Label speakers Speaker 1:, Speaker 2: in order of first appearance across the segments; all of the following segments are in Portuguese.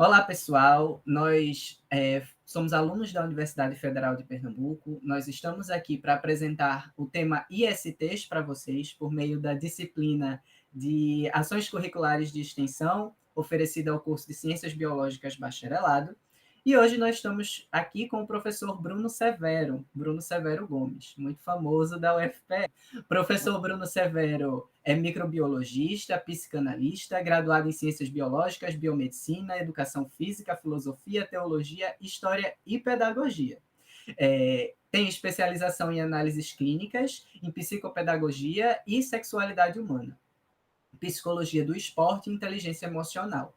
Speaker 1: Olá, pessoal. Nós somos alunos da Universidade Federal de Pernambuco. Nós estamos aqui para apresentar o tema ISTs para vocês por meio da disciplina de Ações Curriculares de Extensão, oferecida ao curso de Ciências Biológicas Bacharelado. E hoje nós estamos aqui com o professor Bruno Severo Gomes, muito famoso da UFPE. Professor Bruno Severo é microbiologista, psicanalista, graduado em Ciências Biológicas, Biomedicina, Educação Física, Filosofia, Teologia, História e Pedagogia. Tem especialização em análises clínicas, em psicopedagogia e sexualidade humana, psicologia do esporte e inteligência emocional.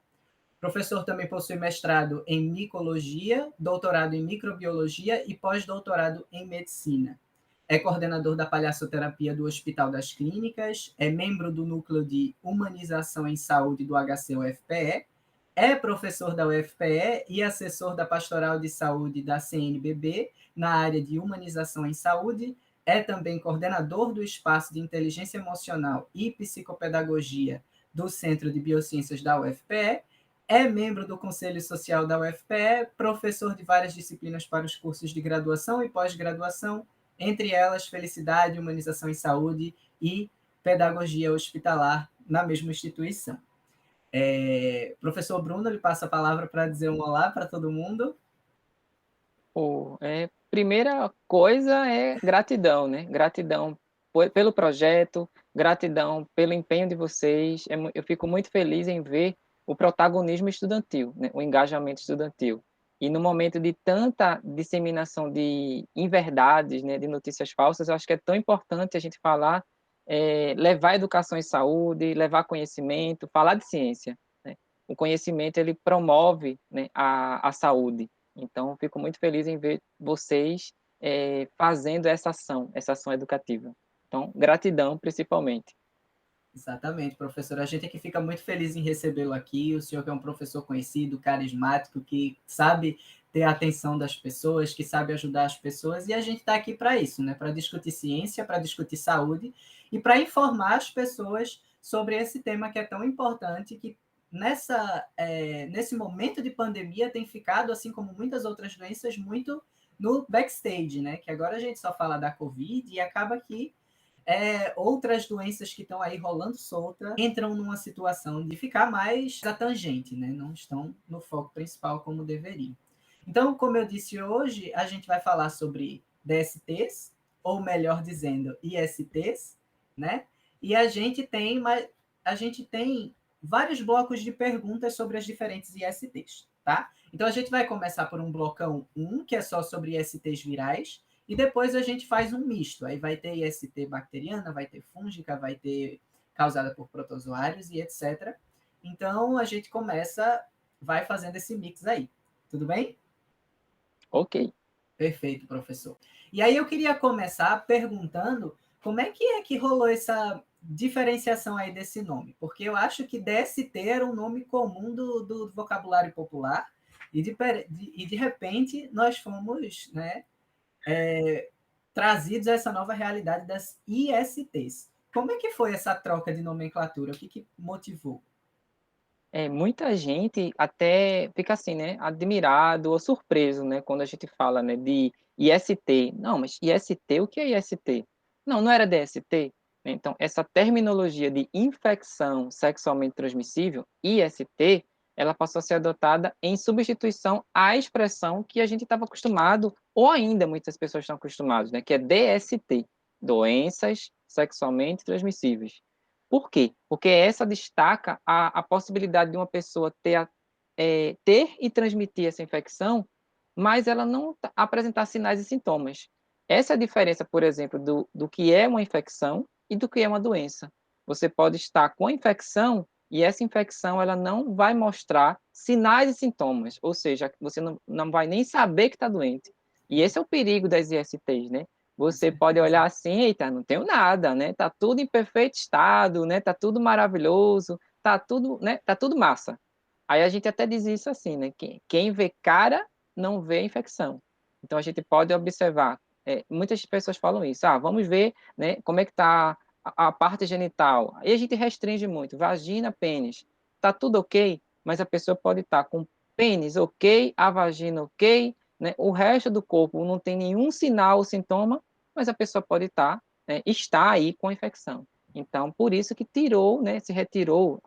Speaker 1: O professor também possui mestrado em micologia, doutorado em microbiologia e pós-doutorado em medicina. É coordenador da palhaçoterapia do Hospital das Clínicas, é membro do Núcleo de Humanização em Saúde do HC-UFPE, é professor da UFPE e assessor da Pastoral de Saúde da CNBB na área de Humanização em Saúde, é também coordenador do Espaço de Inteligência Emocional e Psicopedagogia do Centro de Biociências da UFPE, é membro do Conselho Social da UFPE, professor de várias disciplinas para os cursos de graduação e pós-graduação, entre elas felicidade, humanização em saúde e pedagogia hospitalar na mesma instituição. Professor Bruno, ele passa a palavra para dizer um olá para todo mundo.
Speaker 2: Primeira coisa é gratidão, né? Gratidão pelo projeto, gratidão pelo empenho de vocês. Eu fico muito feliz em ver o protagonismo estudantil, né? O engajamento estudantil. E no momento de tanta disseminação de inverdades, né, de notícias falsas, eu acho que é tão importante a gente falar, levar educação e saúde, levar conhecimento, falar de ciência, né? O conhecimento, ele promove, né, a saúde. Então, fico muito feliz em ver vocês fazendo essa ação educativa. Então, gratidão, principalmente.
Speaker 1: Exatamente, professor. A gente aqui fica muito feliz em recebê-lo aqui. O senhor que é um professor conhecido, carismático, que sabe ter a atenção das pessoas, que sabe ajudar as pessoas, e a gente está aqui para isso, né? Para discutir ciência, para discutir saúde e para informar as pessoas sobre esse tema que é tão importante, que nesse momento de pandemia tem ficado, assim como muitas outras doenças, muito no backstage, né? Que agora a gente só fala da Covid e acaba que outras doenças que estão aí rolando solta entram numa situação de ficar mais à tangente, né? Não estão no foco principal como deveriam. Então, como eu disse hoje, a gente vai falar sobre DSTs, ou melhor dizendo, ISTs, né? E a gente tem vários blocos de perguntas sobre as diferentes ISTs, tá? Então a gente vai começar por um blocão 1, que é só sobre ISTs virais, e depois a gente faz um misto. Aí vai ter IST bacteriana, vai ter fúngica, vai ter causada por protozoários e etc. Então a gente vai fazendo esse mix aí. Tudo bem?
Speaker 2: Ok.
Speaker 1: Perfeito, professor. E aí eu queria começar perguntando como é que rolou essa diferenciação aí desse nome? Porque eu acho que DST era um nome comum do vocabulário popular e de repente nós fomos, né, trazidos a essa nova realidade das ISTs. Como é que foi essa troca de nomenclatura? O que motivou?
Speaker 2: Muita gente até fica assim, né, admirado ou surpreso, né, quando a gente fala, né, de IST. Não, mas IST, o que é IST? Não, não era DST? Então, essa terminologia de infecção sexualmente transmissível, IST, ela passou a ser adotada em substituição à expressão que a gente estava acostumado, ou ainda muitas pessoas estão acostumadas, né, que é DST, doenças sexualmente transmissíveis. Por quê? Porque essa destaca a possibilidade de uma pessoa ter e transmitir essa infecção, mas ela não apresentar sinais e sintomas. Essa é a diferença, por exemplo, do que é uma infecção e do que é uma doença. Você pode estar com a infecção e essa infecção ela não vai mostrar sinais e sintomas, ou seja, você não vai nem saber que está doente. E esse é o perigo das ISTs, né?
Speaker 1: Com
Speaker 2: Você pode
Speaker 1: certeza.
Speaker 2: olhar assim, eita, não tenho nada, né? Tá tudo em perfeito estado, né? Tá tudo maravilhoso, tá tudo, né? Tá tudo massa. Aí a gente até diz isso assim, né? Quem vê cara não vê infecção. Então a gente pode observar, muitas pessoas falam isso, vamos ver, né? Como é que tá a parte genital. Aí a gente restringe muito, vagina, pênis. Tá tudo ok, mas a pessoa pode estar com Pênis, ok, a vagina, ok, né? O resto do corpo não tem nenhum sinal ou sintoma, mas a pessoa pode estar aí com a infecção. Então, por isso que tirou, né, se retirou,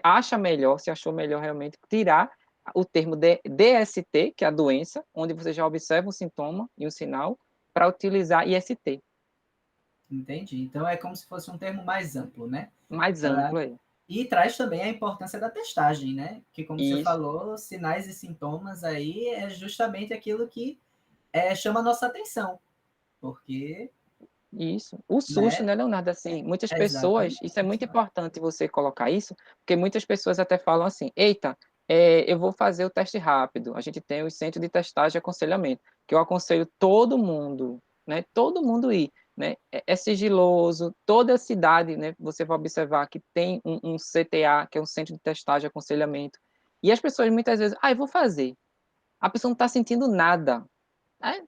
Speaker 2: acha melhor, se achou melhor realmente tirar o termo DST, que é a doença, onde você já observa um sintoma e um sinal, para utilizar IST.
Speaker 1: Entendi. Então é como se fosse um termo mais amplo, né?
Speaker 2: Mais amplo aí.
Speaker 1: E traz também a importância da testagem, né? Que, como você
Speaker 2: Isso.
Speaker 1: falou, sinais e sintomas aí é justamente aquilo que chama a nossa atenção. Porque,
Speaker 2: Isso. O susto,
Speaker 1: né?
Speaker 2: né, Leonardo? Assim, muitas pessoas,
Speaker 1: Exatamente.
Speaker 2: isso é muito importante você colocar isso, porque muitas pessoas até falam assim: eita, eu vou fazer o teste rápido. A gente tem o centro de testagem e aconselhamento, que eu aconselho todo mundo, né? Todo mundo ir, né? É sigiloso, toda a cidade, né? Você vai observar que tem um CTA, que é um centro de testagem e aconselhamento. E as pessoas muitas vezes, eu vou fazer. A pessoa não está sentindo nada.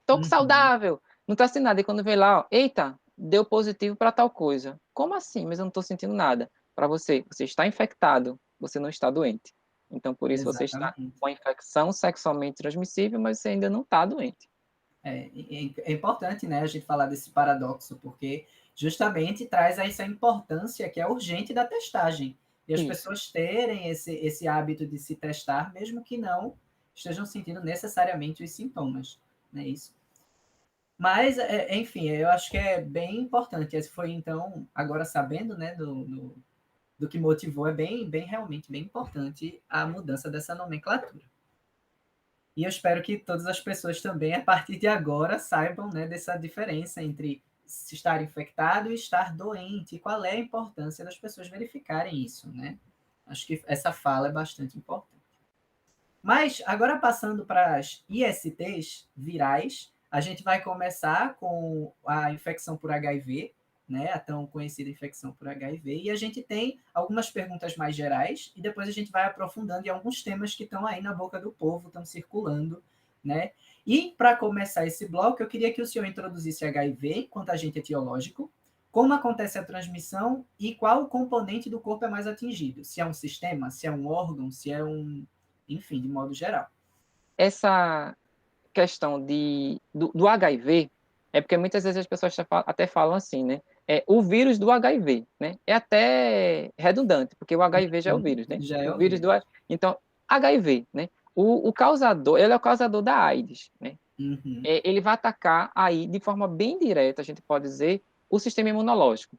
Speaker 2: Tô
Speaker 1: Uhum.
Speaker 2: saudável, não tá sentindo nada. E quando vê lá, ó, eita, deu positivo para tal coisa. Como assim? Mas eu não tô sentindo nada. Para você está infectado, você não está doente. Então, por isso você está
Speaker 1: Exatamente.
Speaker 2: com a infecção sexualmente transmissível, mas você ainda não está doente.
Speaker 1: É importante, né, a gente falar desse paradoxo, porque justamente traz essa importância que é urgente da testagem. E as
Speaker 2: Isso.
Speaker 1: pessoas terem esse hábito de se testar, mesmo que não estejam sentindo necessariamente os sintomas. Né, isso. Mas, enfim, eu acho que é bem importante. Esse foi, então, agora sabendo, né, do que motivou, é bem, realmente, bem importante a mudança dessa nomenclatura. E eu espero que todas as pessoas também, a partir de agora, saibam, né, dessa diferença entre estar infectado e estar doente, e qual é a importância das pessoas verificarem isso, né? Acho que essa fala é bastante importante. Mas, agora passando para as ISTs virais, a gente vai começar com a infecção por HIV, né, a tão conhecida infecção por HIV, e a gente tem algumas perguntas mais gerais, e depois a gente vai aprofundando em alguns temas que estão aí na boca do povo, estão circulando, né? E, para começar esse bloco, eu queria que o senhor introduzisse HIV enquanto agente etiológico, como acontece a transmissão e qual componente do corpo é mais atingido, se é um sistema, se é um órgão, se é enfim, de modo geral.
Speaker 2: Essa questão do HIV é porque muitas vezes as pessoas até falam assim, né? O vírus do HIV, né? É até redundante, porque o HIV já é o vírus, né?
Speaker 1: Já é
Speaker 2: O vírus do
Speaker 1: ouvido.
Speaker 2: então HIV, né? O causador, ele é o causador da AIDS, né?
Speaker 1: Uhum.
Speaker 2: Ele vai atacar aí de forma bem direta, a gente pode dizer, o sistema imunológico.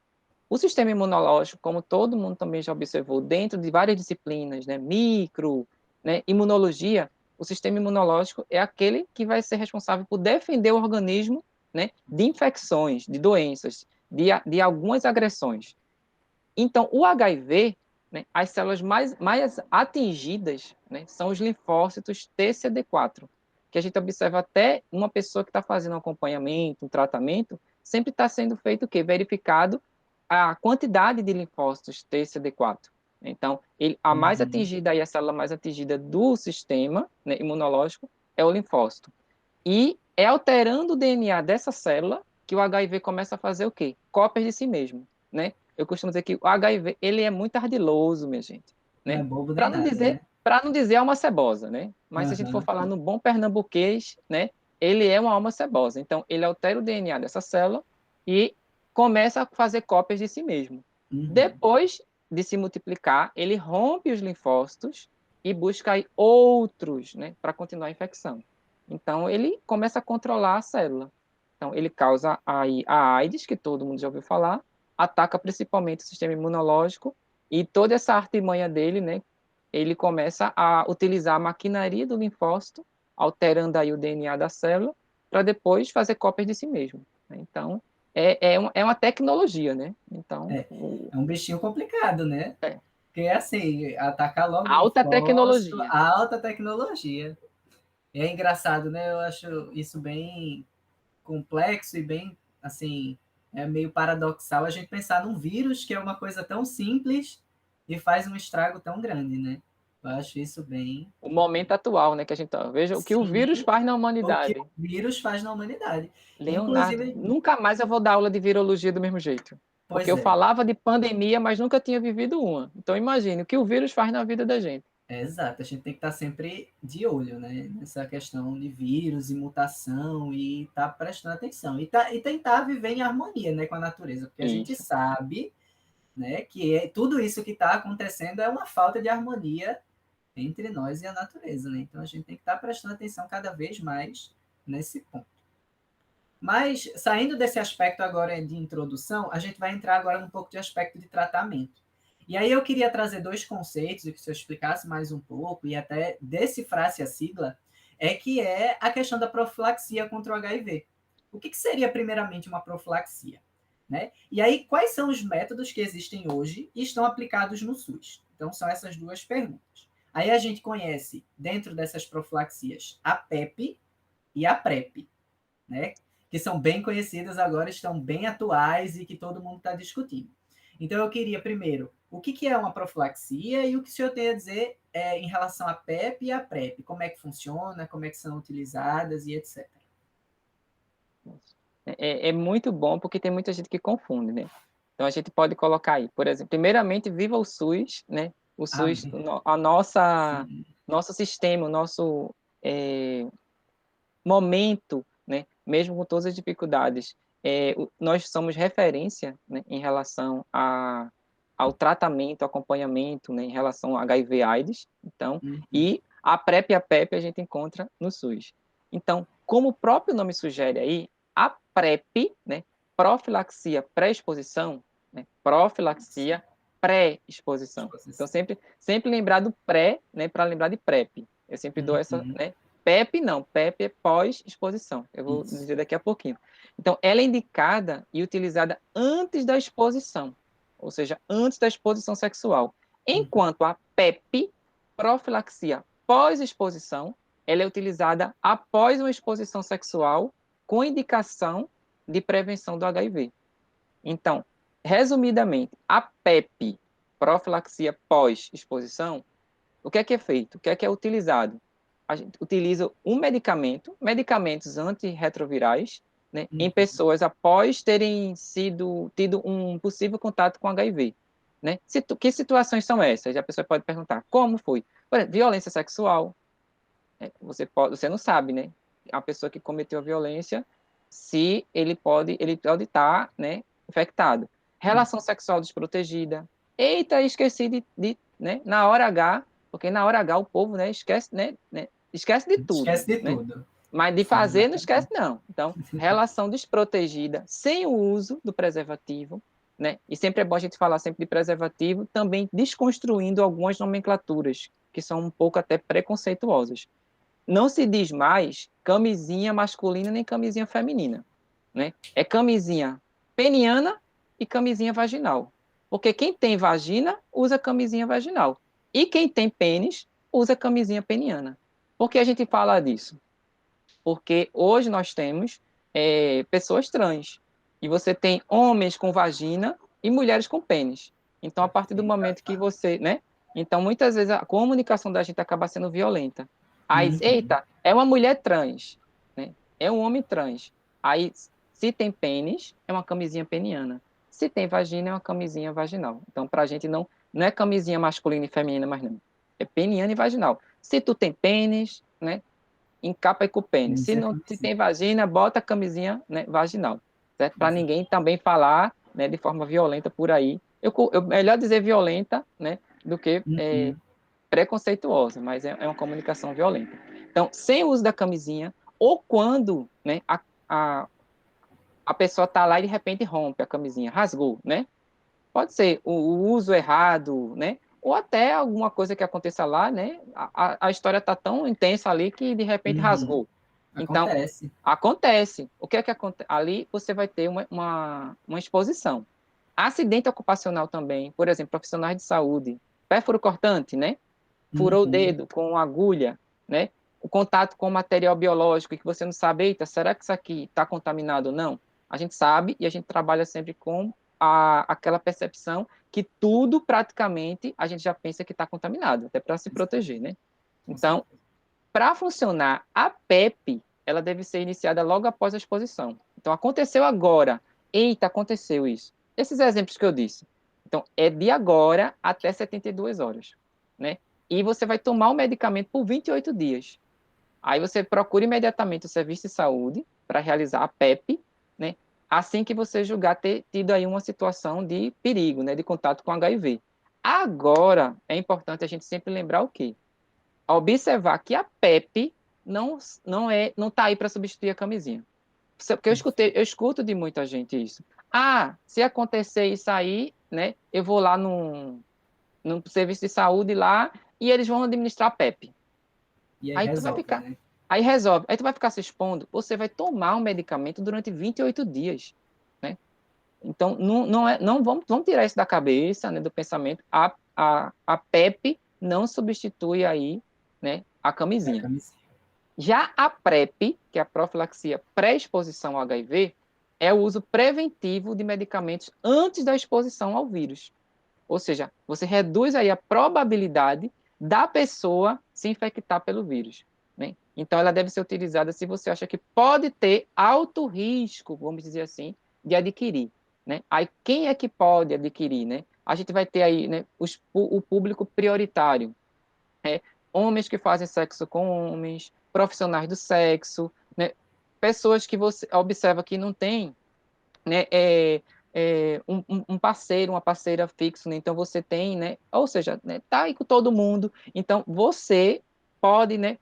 Speaker 2: O sistema imunológico, como todo mundo também já observou, dentro de várias disciplinas, né, micro, né, imunologia, o sistema imunológico é aquele que vai ser responsável por defender o organismo, né, de infecções, de doenças, de algumas agressões. Então, o HIV, né, as células mais atingidas, né, são os linfócitos TCD4, que a gente observa até uma pessoa que está fazendo um acompanhamento, um tratamento, sempre está sendo feito o quê? Verificado a quantidade de linfócitos TCD4. Então, a mais
Speaker 1: Uhum.
Speaker 2: atingida e a célula mais atingida do sistema, né, imunológico é o linfócito. E é alterando o DNA dessa célula que o HIV começa a fazer o quê? Cópias de si mesmo, né? Eu costumo dizer que o HIV, ele é muito ardiloso, minha gente,
Speaker 1: Não é
Speaker 2: né?
Speaker 1: bobo nem
Speaker 2: Para não
Speaker 1: nada,
Speaker 2: dizer,
Speaker 1: né?
Speaker 2: para não dizer alma cebosa, né? Mas se a gente for
Speaker 1: Uhum.
Speaker 2: falar no bom pernambuquês, né? Ele é uma alma cebosa. Então, ele altera o DNA dessa célula e começa a fazer cópias de si mesmo.
Speaker 1: Uhum.
Speaker 2: Depois de se multiplicar, ele rompe os linfócitos e busca aí outros, né, para continuar a infecção. Então, ele começa a controlar a célula. Então, ele causa aí a AIDS, que todo mundo já ouviu falar, ataca principalmente o sistema imunológico, e toda essa artimanha dele, né, ele começa a utilizar a maquinaria do linfócito, alterando aí o DNA da célula, para depois fazer cópias de si mesmo. Então, é uma tecnologia, né? Então,
Speaker 1: É, é um bichinho complicado, né? Porque, assim, atacar logo o
Speaker 2: alta
Speaker 1: linfócito,
Speaker 2: tecnologia.
Speaker 1: alta tecnologia. É engraçado, né? Eu acho isso bem complexo e bem, assim, é meio paradoxal a gente pensar num vírus que é uma coisa tão simples e faz um estrago tão grande, né? Eu acho isso bem.
Speaker 2: O momento atual, né, que a gente tá. Veja o que o vírus
Speaker 1: Sim,
Speaker 2: faz na
Speaker 1: o que
Speaker 2: humanidade.
Speaker 1: o vírus faz na humanidade.
Speaker 2: Leonardo,
Speaker 1: Inclusive,
Speaker 2: nunca mais eu vou dar aula de virologia do mesmo jeito. Porque
Speaker 1: pois
Speaker 2: eu
Speaker 1: é,
Speaker 2: falava de pandemia, mas nunca tinha vivido uma. Então imagine o que o vírus faz na vida da gente.
Speaker 1: Exato, a gente tem que estar sempre de olho, né, nessa questão de vírus e mutação e estar prestando atenção e tentar viver em harmonia, né, com a natureza, porque a gente
Speaker 2: Isso.
Speaker 1: sabe, né, que tudo isso que está acontecendo é uma falta de harmonia entre nós e a natureza, né? Então a gente tem que estar prestando atenção cada vez mais nesse ponto. Mas saindo desse aspecto agora de introdução, a gente vai entrar agora num pouco de aspecto de tratamento. E aí eu queria trazer dois conceitos, e que se eu explicasse mais um pouco e até decifrasse a sigla, é que é a questão da profilaxia contra o HIV. O que seria primeiramente uma profilaxia? Né? E aí, quais são os métodos que existem hoje e estão aplicados no SUS? Então, são essas duas perguntas. Aí a gente conhece, dentro dessas profilaxias, a PEP e a PrEP, né? Que são bem conhecidas agora, estão bem atuais e que todo mundo está discutindo. Então, eu queria, primeiro, o que é uma profilaxia e o que o senhor tem a dizer em relação à PEP e à PrEP? Como é que funciona, como é que são utilizadas e etc.
Speaker 2: É muito bom porque tem muita gente que confunde, né? Então a gente pode colocar aí, por exemplo, primeiramente, viva o SUS, né? O SUS,
Speaker 1: Amém.
Speaker 2: a nossa,
Speaker 1: Sim.
Speaker 2: nosso sistema, o nosso momento, né? Mesmo com todas as dificuldades, nós somos referência, né? Em relação ao tratamento, acompanhamento, né? Em relação ao HIV/AIDS, então,
Speaker 1: Uhum.
Speaker 2: e a PrEP e a PEP a gente encontra no SUS. Então, como o próprio nome sugere aí, a PrEP, né? Profilaxia pré-exposição, né? Profilaxia pré-exposição. Então,
Speaker 1: Exposição.
Speaker 2: sempre lembrar do pré, né? Para lembrar de PrEP. Eu sempre dou essa,
Speaker 1: Uhum.
Speaker 2: né? PEP não, PEP é pós-exposição. Eu vou
Speaker 1: Isso.
Speaker 2: dizer daqui a pouquinho. Então, ela é indicada e utilizada antes da exposição, ou seja, antes da exposição sexual.
Speaker 1: Uhum.
Speaker 2: Enquanto a PEP, profilaxia pós-exposição, ela é utilizada após uma exposição sexual com indicação de prevenção do HIV. Então, resumidamente, a PEP, profilaxia pós-exposição, o que é feito? O que é utilizado? A gente utiliza um medicamento, medicamentos antirretrovirais, né, em
Speaker 1: Uhum.
Speaker 2: pessoas após terem tido um possível contato com HIV. Né? Que situações são essas? A pessoa pode perguntar, como foi? Por exemplo, violência sexual, você não sabe, né? A pessoa que cometeu a violência, se ele pode estar, né, infectado. Relação sexual desprotegida. Eita, esqueci né, na hora H, porque na hora H o povo, né, esquece de tudo,
Speaker 1: Esquece de
Speaker 2: né?
Speaker 1: tudo.
Speaker 2: Mas de
Speaker 1: Sim,
Speaker 2: fazer não esquece
Speaker 1: exatamente.
Speaker 2: não. Então, relação desprotegida, sem o uso do preservativo, né? E sempre é bom a gente falar sempre de preservativo, também desconstruindo algumas nomenclaturas que são um pouco até preconceituosas. Não se diz mais camisinha masculina nem camisinha feminina, né? É camisinha peniana e camisinha vaginal. Porque quem tem vagina usa camisinha vaginal. E quem tem pênis usa camisinha peniana. Por que a gente fala disso? Porque hoje nós temos pessoas trans. E você tem homens com vagina e mulheres com pênis. Então, a partir do momento que você, né? Então, muitas vezes a comunicação da gente acaba sendo violenta. Aí,
Speaker 1: Uhum.
Speaker 2: eita, é uma mulher trans, né? É um homem trans. Aí, se tem pênis, é uma camisinha peniana. Se tem vagina, é uma camisinha vaginal. Então, para a gente não é camisinha masculina e feminina, mas não. É peniana e vaginal. Se tu tem pênis, né? Encapa e com o pênis. Se
Speaker 1: Inicia a
Speaker 2: não, se
Speaker 1: camisinha.
Speaker 2: tem vagina, bota a camisinha, né, vaginal, certo? Para
Speaker 1: Exato.
Speaker 2: ninguém também falar, né, de forma violenta por aí. Melhor dizer violenta, né, do que
Speaker 1: Uhum.
Speaker 2: preconceituosa, mas é uma comunicação violenta. Então, sem o uso da camisinha, ou quando, né, a pessoa está lá e de repente rompe a camisinha, rasgou, né? Pode ser o uso errado, né? Ou até alguma coisa que aconteça lá, né? A história está tão intensa ali que de repente
Speaker 1: Uhum.
Speaker 2: rasgou. Então,
Speaker 1: Acontece.
Speaker 2: acontece. O que é que acontece? Ali você vai ter uma exposição. Acidente ocupacional também, por exemplo, profissionais de saúde, pérfuro cortante, né? Furou o
Speaker 1: Uhum.
Speaker 2: dedo com agulha, né? O contato com material biológico que você não sabe, eita, será que isso aqui está contaminado ou não? A gente sabe e a gente trabalha sempre com aquela percepção que tudo praticamente a gente já pensa que está contaminado, até para se
Speaker 1: Exato.
Speaker 2: proteger, né?
Speaker 1: Com
Speaker 2: Então,
Speaker 1: certeza.
Speaker 2: para funcionar a PEP, ela deve ser iniciada logo após a exposição. Então, aconteceu agora. Eita, aconteceu isso. Esses exemplos que eu disse. Então, é de agora até 72 horas, né? e você vai tomar o medicamento por 28 dias. Aí você procura imediatamente o serviço de saúde para realizar a PEP, né? Assim que você julgar ter tido aí uma situação de perigo, né? De contato com HIV. Agora, é importante a gente sempre lembrar o quê? Observar que a PEP não está aí para substituir a camisinha. Porque eu escuto de muita gente isso. Ah, se acontecer isso aí, né? Eu vou lá num serviço de saúde lá e eles vão administrar a PEP.
Speaker 1: E aí
Speaker 2: Aí tu vai
Speaker 1: resolve,
Speaker 2: ficar,
Speaker 1: né?
Speaker 2: aí resolve, aí tu vai ficar se expondo, você vai tomar um medicamento durante 28 dias, né? Então, não vamos tirar isso da cabeça, né, do pensamento. A PEP não substitui aí, né, a
Speaker 1: A
Speaker 2: camisinha.
Speaker 1: camisinha.
Speaker 2: Já a PrEP, que é a profilaxia pré-exposição ao HIV, é o uso preventivo de medicamentos antes da exposição ao vírus. Ou seja, você reduz aí a probabilidade da pessoa se infectar pelo vírus, né? Então, ela deve ser utilizada se você acha que pode ter alto risco, vamos dizer assim, de adquirir, né? Aí, quem é que pode adquirir, né? A gente vai ter aí, né, o público prioritário, homens que fazem sexo com homens, profissionais do sexo, né? Pessoas que você observa que não tem, né, um parceiro, uma parceira fixo, né? Então você tem, né? Ou seja, né, tá aí com todo mundo. Então você pode, né?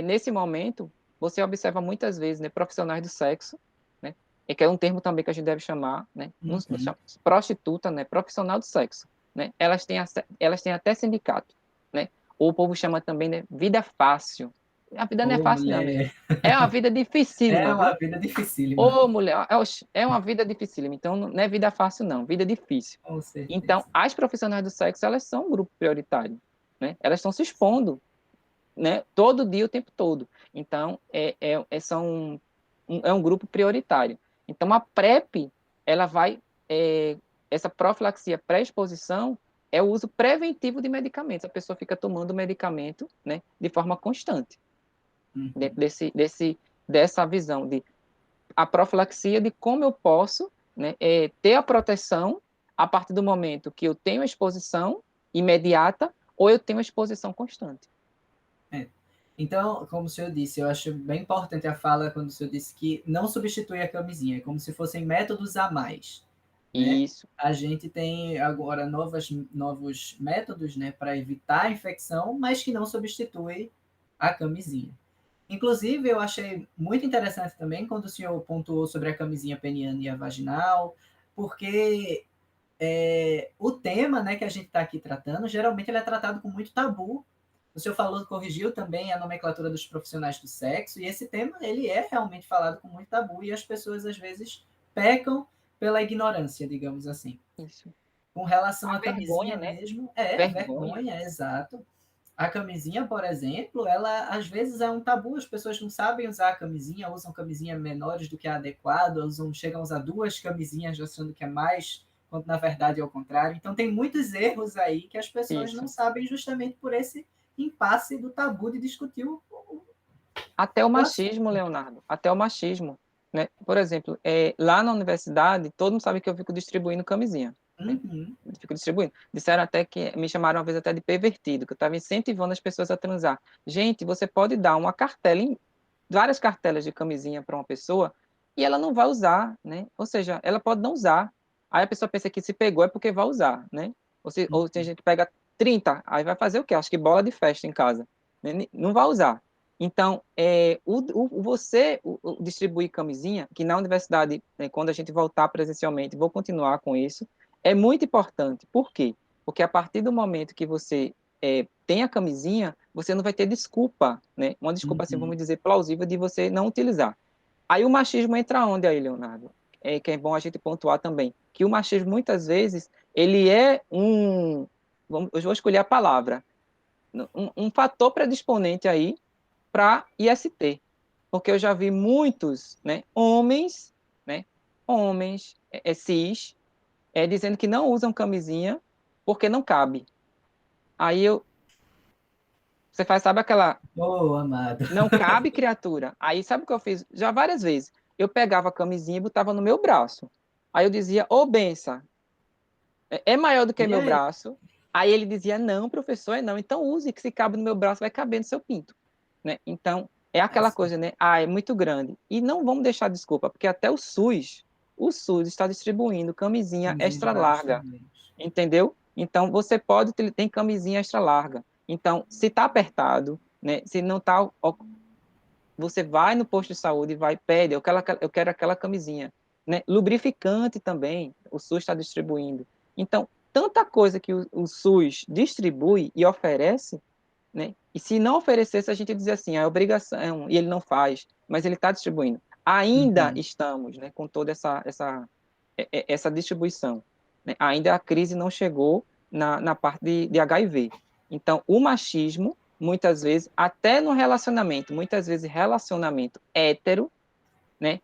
Speaker 2: Nesse momento, você observa muitas vezes, né? Profissionais do sexo, né? Que é um termo também que a gente deve chamar, né? Não
Speaker 1: Uhum.
Speaker 2: chama, prostituta, né? Profissional do sexo, né? Elas têm até sindicato, né? Ou o povo chama também, né? Vida fácil. A vida não é
Speaker 1: Ô,
Speaker 2: fácil, não, minha
Speaker 1: mulher.
Speaker 2: gente. É uma vida
Speaker 1: É
Speaker 2: dificílima,
Speaker 1: uma
Speaker 2: viu?
Speaker 1: vida dificílima.
Speaker 2: Ô, mulher, é uma vida dificílima. Então, não é vida fácil, não. Vida difícil.
Speaker 1: Com
Speaker 2: Então,
Speaker 1: certeza.
Speaker 2: as profissionais do sexo, elas são um grupo prioritário, né? Elas estão se expondo, né? Todo dia, o tempo todo. Então, é um grupo prioritário. Então, a PrEP, ela vai... essa profilaxia pré-exposição é o uso preventivo de medicamentos. A pessoa fica tomando medicamento, né? De forma constante.
Speaker 1: Uhum.
Speaker 2: Dentro dessa visão de a profilaxia de como eu posso, né, ter a proteção a partir do momento que eu tenho a exposição imediata ou eu tenho a exposição constante.
Speaker 1: É. Então, como o senhor disse, eu acho bem importante a fala quando o senhor disse que não substitui a camisinha, é como se fossem métodos a mais, né?
Speaker 2: Isso,
Speaker 1: A gente tem agora novos métodos, né, para evitar a infecção, mas que não substitui a camisinha. Inclusive, eu achei muito interessante também quando o senhor pontuou sobre a camisinha peniana e a vaginal, porque o tema, né, que a gente está aqui tratando, geralmente ele é tratado com muito tabu. O senhor falou, corrigiu também a nomenclatura dos profissionais do sexo, e esse tema ele é realmente falado com muito tabu, e as pessoas às vezes pecam pela ignorância, digamos assim.
Speaker 2: isso.
Speaker 1: Com relação
Speaker 2: A
Speaker 1: à
Speaker 2: vergonha,
Speaker 1: camisinha
Speaker 2: né?
Speaker 1: mesmo,
Speaker 2: Vergonha.
Speaker 1: vergonha, exato. A camisinha, por exemplo, ela às vezes é um tabu, as pessoas não sabem usar a camisinha, usam camisinha menores do que a adequada, chegam a usar duas camisinhas achando que é mais, quando na verdade é o contrário. Então tem muitos erros aí que as pessoas não
Speaker 2: Isso.
Speaker 1: sabem justamente por esse impasse do tabu de discutir
Speaker 2: Até o
Speaker 1: o assunto.
Speaker 2: machismo, Leonardo, até o machismo, né? Por exemplo, lá na universidade, todo mundo sabe que eu fico distribuindo camisinha, né?
Speaker 1: Uhum,
Speaker 2: Eu fico distribuindo. Disseram até que me chamaram uma vez até de pervertido, que eu estava incentivando as pessoas a transar. Gente, você pode dar uma cartela, várias cartelas de camisinha para uma pessoa e ela não vai usar, né? Ou seja, ela pode não usar. Aí a pessoa pensa que se pegou é porque vai usar, né? Ou tem
Speaker 1: uhum.
Speaker 2: gente que pega 30, aí vai fazer o quê? Acho que bola de festa em casa, né? Não vai usar. Então, você distribuir camisinha, que na universidade, né, quando a gente voltar presencialmente, vou continuar com isso, é muito importante. Por quê? Porque a partir do momento que você tem a camisinha, você não vai ter desculpa, né? Uma desculpa, assim,
Speaker 1: Uhum.
Speaker 2: vamos dizer, plausível de você não utilizar. Aí o machismo entra onde aí, Leonardo? Que é bom a gente pontuar também, que o machismo, muitas vezes, ele é eu vou escolher a palavra, um fator predisponente aí para IST, porque eu já vi muitos, né, né, homens cis, dizendo que não usam camisinha porque não cabe. Aí você faz, sabe aquela,
Speaker 1: Oh, amado.
Speaker 2: não cabe criatura. Aí sabe o que eu fiz? Já várias vezes. Eu pegava a camisinha e botava no meu braço. Aí eu dizia, ô benção, é maior do que
Speaker 1: E
Speaker 2: meu
Speaker 1: aí?
Speaker 2: braço. Aí ele dizia, não, professor, é não. Então use, que se cabe no meu braço, vai caber no seu pinto. Né? Então, é aquela
Speaker 1: Assim,
Speaker 2: coisa, né? Ah, é muito grande. E não vamos deixar desculpa, porque até o SUS está distribuindo camisinha
Speaker 1: camisinha de
Speaker 2: extra
Speaker 1: vários
Speaker 2: larga,
Speaker 1: tamanhos.
Speaker 2: entendeu? Então, você pode ter, tem camisinha extra larga. Então, se está apertado, né? Se não está, você vai no posto de saúde e vai, pede, eu quero aquela camisinha. Né? Lubrificante também, o SUS está distribuindo. Então, tanta coisa que o SUS distribui e oferece, né? E se não oferecesse, a gente dizia assim, é obrigação, e ele não faz, mas ele está distribuindo. Ainda
Speaker 1: Uhum.
Speaker 2: estamos, né, com toda essa distribuição. Né? Ainda a crise não chegou na parte de HIV. Então, o machismo, muitas vezes, até no relacionamento, muitas vezes relacionamento hétero, né,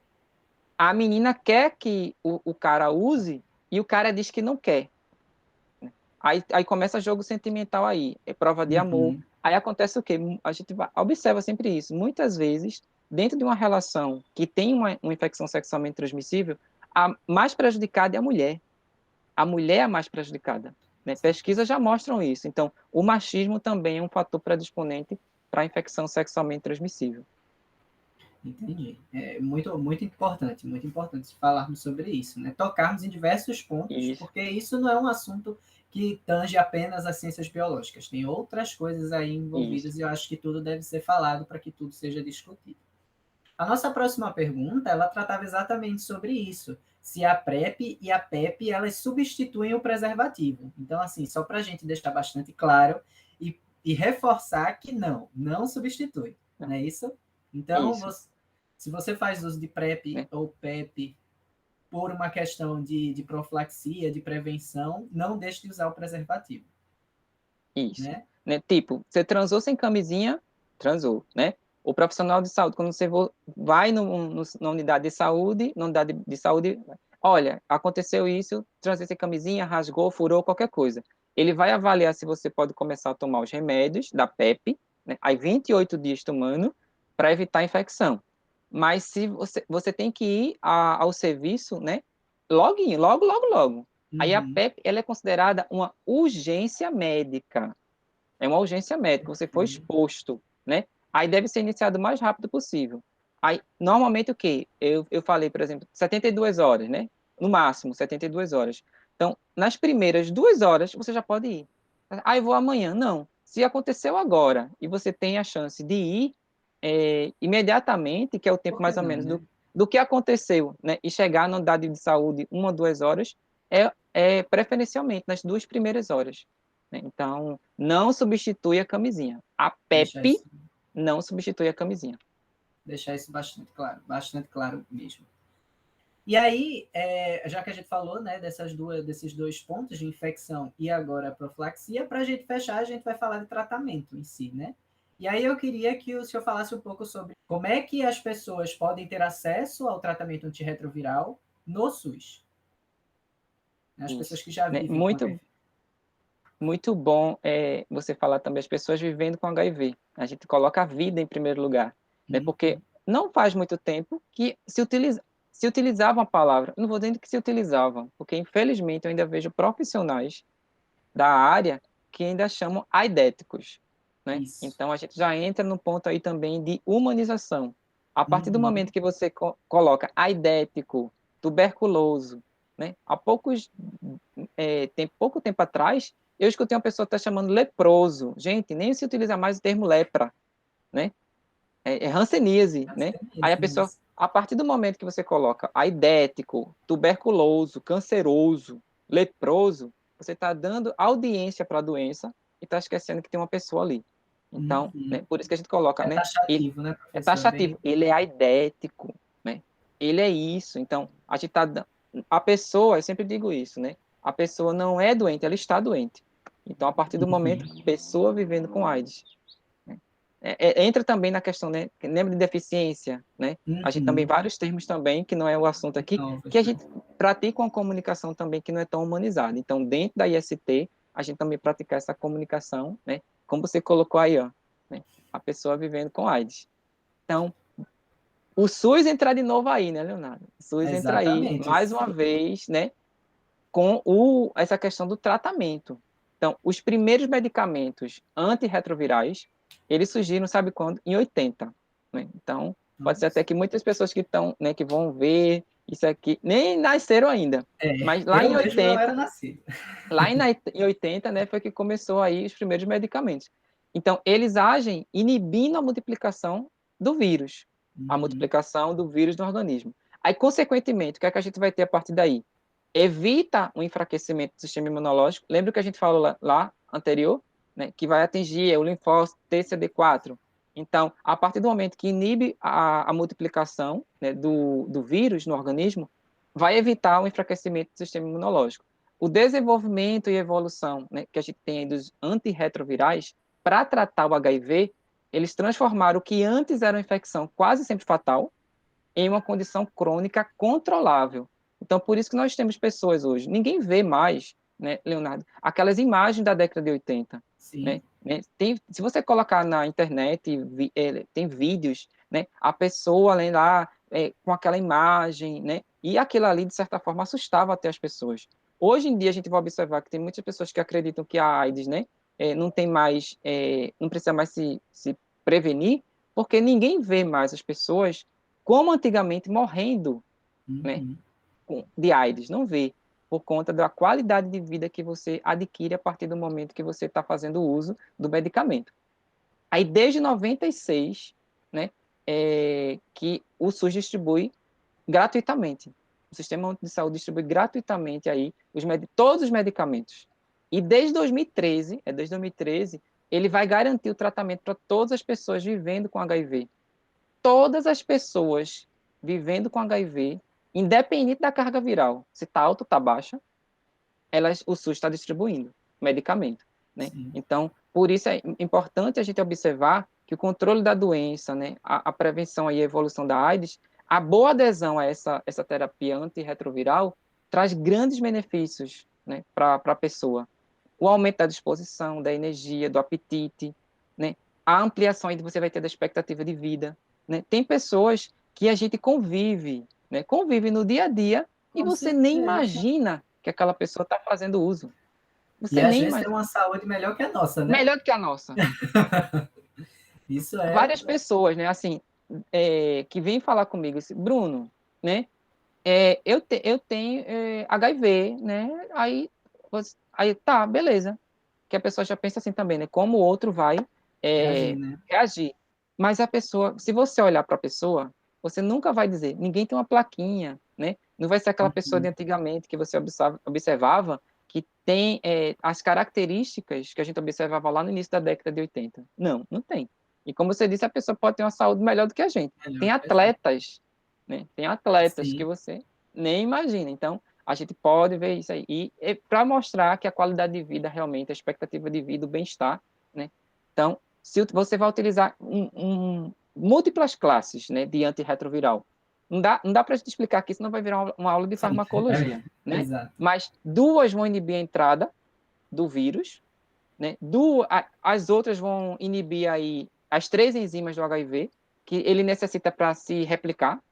Speaker 2: a menina quer que o cara use e o cara diz que não quer. Aí começa jogo sentimental aí, é prova de amor.
Speaker 1: Uhum.
Speaker 2: Aí acontece o quê? A gente observa sempre isso. Muitas vezes, dentro de uma relação que tem uma infecção sexualmente transmissível, a mais prejudicada é a mulher. A mulher é a mais prejudicada. Né? Pesquisas já mostram isso. Então, o machismo também é um fator predisponente para a infecção sexualmente transmissível.
Speaker 1: Entendi. É muito importante falarmos sobre isso, né? Tocarmos em diversos pontos,
Speaker 2: Isso,
Speaker 1: porque isso não é um assunto que tange apenas as ciências biológicas. Tem outras coisas aí
Speaker 2: isso.
Speaker 1: envolvidas e eu acho que tudo deve ser falado para que tudo seja discutido. A nossa próxima pergunta, ela tratava exatamente sobre isso. Se a PrEP e a PEP, elas substituem o preservativo. Então, assim, só para a gente deixar bastante claro e reforçar que não substitui. Não é isso? Então,
Speaker 2: Isso.
Speaker 1: se você faz uso de PrEP
Speaker 2: Né?
Speaker 1: ou PEP por uma questão de profilaxia, de prevenção, não deixe de usar o preservativo,
Speaker 2: Isso.
Speaker 1: né?
Speaker 2: Né? Tipo, você transou sem camisinha, transou, né? O profissional de saúde, quando você vai na unidade de saúde, olha, aconteceu isso, transei sem camisinha, rasgou, furou, qualquer coisa. Ele vai avaliar se você pode começar a tomar os remédios da PEP, né? Aí 28 dias tomando, para evitar a infecção. Mas se você tem que ir ao serviço, né? Logo, logo, logo. Aí a
Speaker 1: Uhum.
Speaker 2: PEP, ela é considerada uma urgência médica. É uma urgência médica, você foi exposto, né? Aí deve ser iniciado o mais rápido possível. Aí, normalmente o quê? Eu falei, por exemplo, 72 horas, né? No máximo, 72 horas. Então, nas primeiras 2 horas, você já pode ir. Ah, eu vou amanhã. Não. Se aconteceu agora e você tem a chance de ir imediatamente, que é o tempo
Speaker 1: Por que
Speaker 2: mais ou
Speaker 1: não,
Speaker 2: menos
Speaker 1: né?
Speaker 2: do que aconteceu, né? E chegar na unidade de saúde 1 ou 2 horas, é preferencialmente nas 2 primeiras horas. Né? Então, não substitui a camisinha. A
Speaker 1: Deixar
Speaker 2: PEP
Speaker 1: isso,
Speaker 2: não substitui a camisinha.
Speaker 1: deixar isso bastante claro mesmo. E aí, já que a gente falou, né, desses dois pontos de infecção e agora a profilaxia, para a gente fechar, a gente vai falar de tratamento em si, né? E aí eu queria que o senhor falasse um pouco sobre como é que as pessoas podem ter acesso ao tratamento antirretroviral no SUS. Né? As pessoas
Speaker 2: Isso.
Speaker 1: que já
Speaker 2: Né?
Speaker 1: vivem com
Speaker 2: Muito,
Speaker 1: HIV.
Speaker 2: muito bom você falar também as pessoas vivendo com HIV. A gente coloca a vida em primeiro lugar. Né? Porque
Speaker 1: Uhum.
Speaker 2: não faz muito tempo que se utilizava a palavra, não vou dizer que se utilizavam, porque infelizmente eu ainda vejo profissionais da área que ainda chamam aidéticos, né?
Speaker 1: Isso.
Speaker 2: Então a gente já entra no ponto aí também de humanização. A partir do
Speaker 1: Uhum.
Speaker 2: momento que você coloca aidético, tuberculoso, né? Tem pouco tempo atrás, eu escutei uma pessoa que está chamando leproso. Gente, nem se utiliza mais o termo lepra, né? É hanseníase, né? Aí a pessoa,
Speaker 1: Isso.
Speaker 2: a partir do momento que você coloca aidético, tuberculoso, canceroso, leproso, você está dando audiência para a doença e está esquecendo que tem uma pessoa ali. Então, né,
Speaker 1: Uhum.
Speaker 2: por isso que a gente coloca,
Speaker 1: É
Speaker 2: né? Ele
Speaker 1: taxativo, né,
Speaker 2: é
Speaker 1: professor? É bem...
Speaker 2: taxativo, ele é aidético, né? Ele é isso. Então, a gente tá, a pessoa, eu sempre digo isso, né? A pessoa não é doente, ela está doente. Então, a partir do momento,
Speaker 1: Uhum.
Speaker 2: pessoa vivendo com AIDS, né? Entra também na questão, né? Lembra de deficiência, né? A gente também,
Speaker 1: Uhum.
Speaker 2: vários termos também, que não é o assunto aqui,
Speaker 1: Novos,
Speaker 2: que a
Speaker 1: né?
Speaker 2: gente pratica uma comunicação também que não é tão humanizada. Então, dentro da IST, a gente também pratica essa comunicação, né? Como você colocou aí, ó, né? A pessoa vivendo com AIDS. Então, o SUS entra de novo aí, né, Leonardo? O SUS entra aí,
Speaker 1: Exatamente.
Speaker 2: mais uma vez, né? Com essa questão do tratamento. Então, os primeiros medicamentos antirretrovirais, eles surgiram, sabe quando? Em 80, né? Então, pode ser até
Speaker 1: Nossa.
Speaker 2: que muitas pessoas que estão, né, que vão ver isso aqui, nem nasceram ainda. Mas lá
Speaker 1: Eu
Speaker 2: em
Speaker 1: mesmo não era
Speaker 2: 80,
Speaker 1: nascido.
Speaker 2: em 80, né, foi que começou aí os primeiros medicamentos. Então, eles agem inibindo a multiplicação do vírus, a
Speaker 1: Uhum.
Speaker 2: multiplicação do vírus no organismo. Aí, consequentemente, o que é que a gente vai ter a partir daí? Evita o enfraquecimento do sistema imunológico. Lembra que a gente falou lá anterior, né, que vai atingir o linfócito TCD4. Então, a partir do momento que inibe a multiplicação, né, do vírus no organismo, vai evitar o enfraquecimento do sistema imunológico. O desenvolvimento e evolução, né, que a gente tem aí dos antirretrovirais para tratar o HIV, eles transformaram o que antes era uma infecção quase sempre fatal em uma condição crônica controlável. Então, por isso que nós temos pessoas hoje. Ninguém vê mais, né, Leonardo, aquelas imagens da década de 80.
Speaker 1: Sim.
Speaker 2: Né? Se você colocar na internet, tem vídeos, né, a pessoa além lá com aquela imagem, né, e aquilo ali, de certa forma, assustava até as pessoas. Hoje em dia, a gente vai observar que tem muitas pessoas que acreditam que a AIDS, né, não tem mais, não precisa mais se prevenir, porque ninguém vê mais as pessoas como antigamente morrendo, né,
Speaker 1: Uhum.
Speaker 2: de AIDS, não vê, por conta da qualidade de vida que você adquire a partir do momento que você está fazendo uso do medicamento. Aí, desde 96, né, que o SUS distribui gratuitamente. O Sistema Único de Saúde distribui gratuitamente aí todos os medicamentos. E desde 2013, ele vai garantir o tratamento para todas as pessoas vivendo com HIV. Todas as pessoas vivendo com HIV, independente da carga viral, se está alta ou está baixa, o SUS está distribuindo medicamento, né?
Speaker 1: Sim.
Speaker 2: Então, por isso é importante a gente observar que o controle da doença, né, a prevenção e a evolução da AIDS, a boa adesão a essa terapia antirretroviral traz grandes benefícios, né, para a pessoa. O aumento da disposição, da energia, do apetite, né? A ampliação aí que você vai ter da expectativa de vida, né? Tem pessoas que a gente convive, né? Convive no dia a dia e
Speaker 1: Com
Speaker 2: você nem
Speaker 1: certeza.
Speaker 2: imagina que aquela pessoa está fazendo uso.
Speaker 1: E
Speaker 2: Você
Speaker 1: às
Speaker 2: nem
Speaker 1: vezes tem
Speaker 2: imagina.
Speaker 1: uma saúde melhor que a nossa, né?
Speaker 2: Melhor do que a nossa.
Speaker 1: Isso é.
Speaker 2: Várias pessoas, né? Assim, que vêm falar comigo, assim, Bruno, né? Eu tenho HIV, né? Aí tá, beleza. Que a pessoa já pensa assim também, né? Como o outro vai
Speaker 1: Reagir, né?
Speaker 2: reagir. Mas a pessoa, se você olhar para a pessoa, você nunca vai dizer, ninguém tem uma plaquinha, né? Não vai ser aquela pessoa de
Speaker 1: Uhum.
Speaker 2: antigamente que você observava que tem as características que a gente observava lá no início da década de 80. Não, não tem. E como você disse, a pessoa pode ter uma saúde melhor do que a gente.
Speaker 1: Melhor
Speaker 2: Tem
Speaker 1: que a gente.
Speaker 2: atletas, né? Tem atletas que
Speaker 1: Sim.
Speaker 2: você nem imagina. Então, a gente pode ver isso aí. E para mostrar que a qualidade de vida, realmente, a expectativa de vida, o bem-estar, né? Então, se você vai utilizar múltiplas classes, né, de antirretroviral, não dá para a gente explicar aqui, senão vai virar uma aula de
Speaker 1: Sim.
Speaker 2: farmacologia, né?
Speaker 1: Exato.
Speaker 2: Mas duas vão inibir a entrada do vírus, né? As outras vão inibir aí as três enzimas do HIV, que ele necessita para se replicar.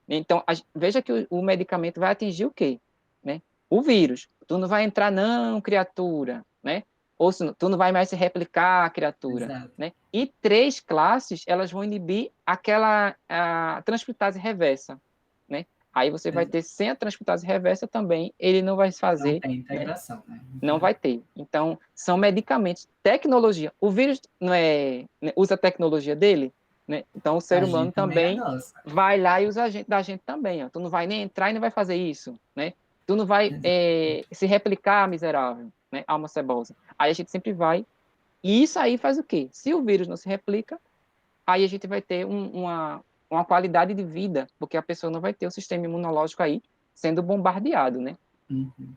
Speaker 2: Então, veja que o medicamento vai atingir o quê? Né? O vírus. Tu não vai entrar, não, criatura, né? Ou se tu não vai mais se replicar, criatura,
Speaker 1: Exato.
Speaker 2: né? E três classes, elas vão inibir a transcriptase reversa, né? Aí você vai
Speaker 1: Exato.
Speaker 2: ter, sem a transcriptase reversa também, ele não vai
Speaker 1: Não
Speaker 2: fazer,
Speaker 1: tem
Speaker 2: né?
Speaker 1: integração, né?
Speaker 2: Não
Speaker 1: Uhum.
Speaker 2: vai ter. Então, são medicamentos, tecnologia. O vírus não usa a tecnologia dele, né? Então, o
Speaker 1: A
Speaker 2: ser humano
Speaker 1: gente também é
Speaker 2: também
Speaker 1: nossa.
Speaker 2: vai lá e usa da gente também. Ó. Tu não vai nem entrar e não vai fazer isso, né? Tu não vai
Speaker 1: Exato.
Speaker 2: se replicar, miserável, né? Alma cebosa. Aí a gente sempre vai. E isso aí faz o quê? Se o vírus não se replica, aí a gente vai ter uma qualidade de vida, porque a pessoa não vai ter o sistema imunológico aí sendo bombardeado, né?
Speaker 1: Uhum.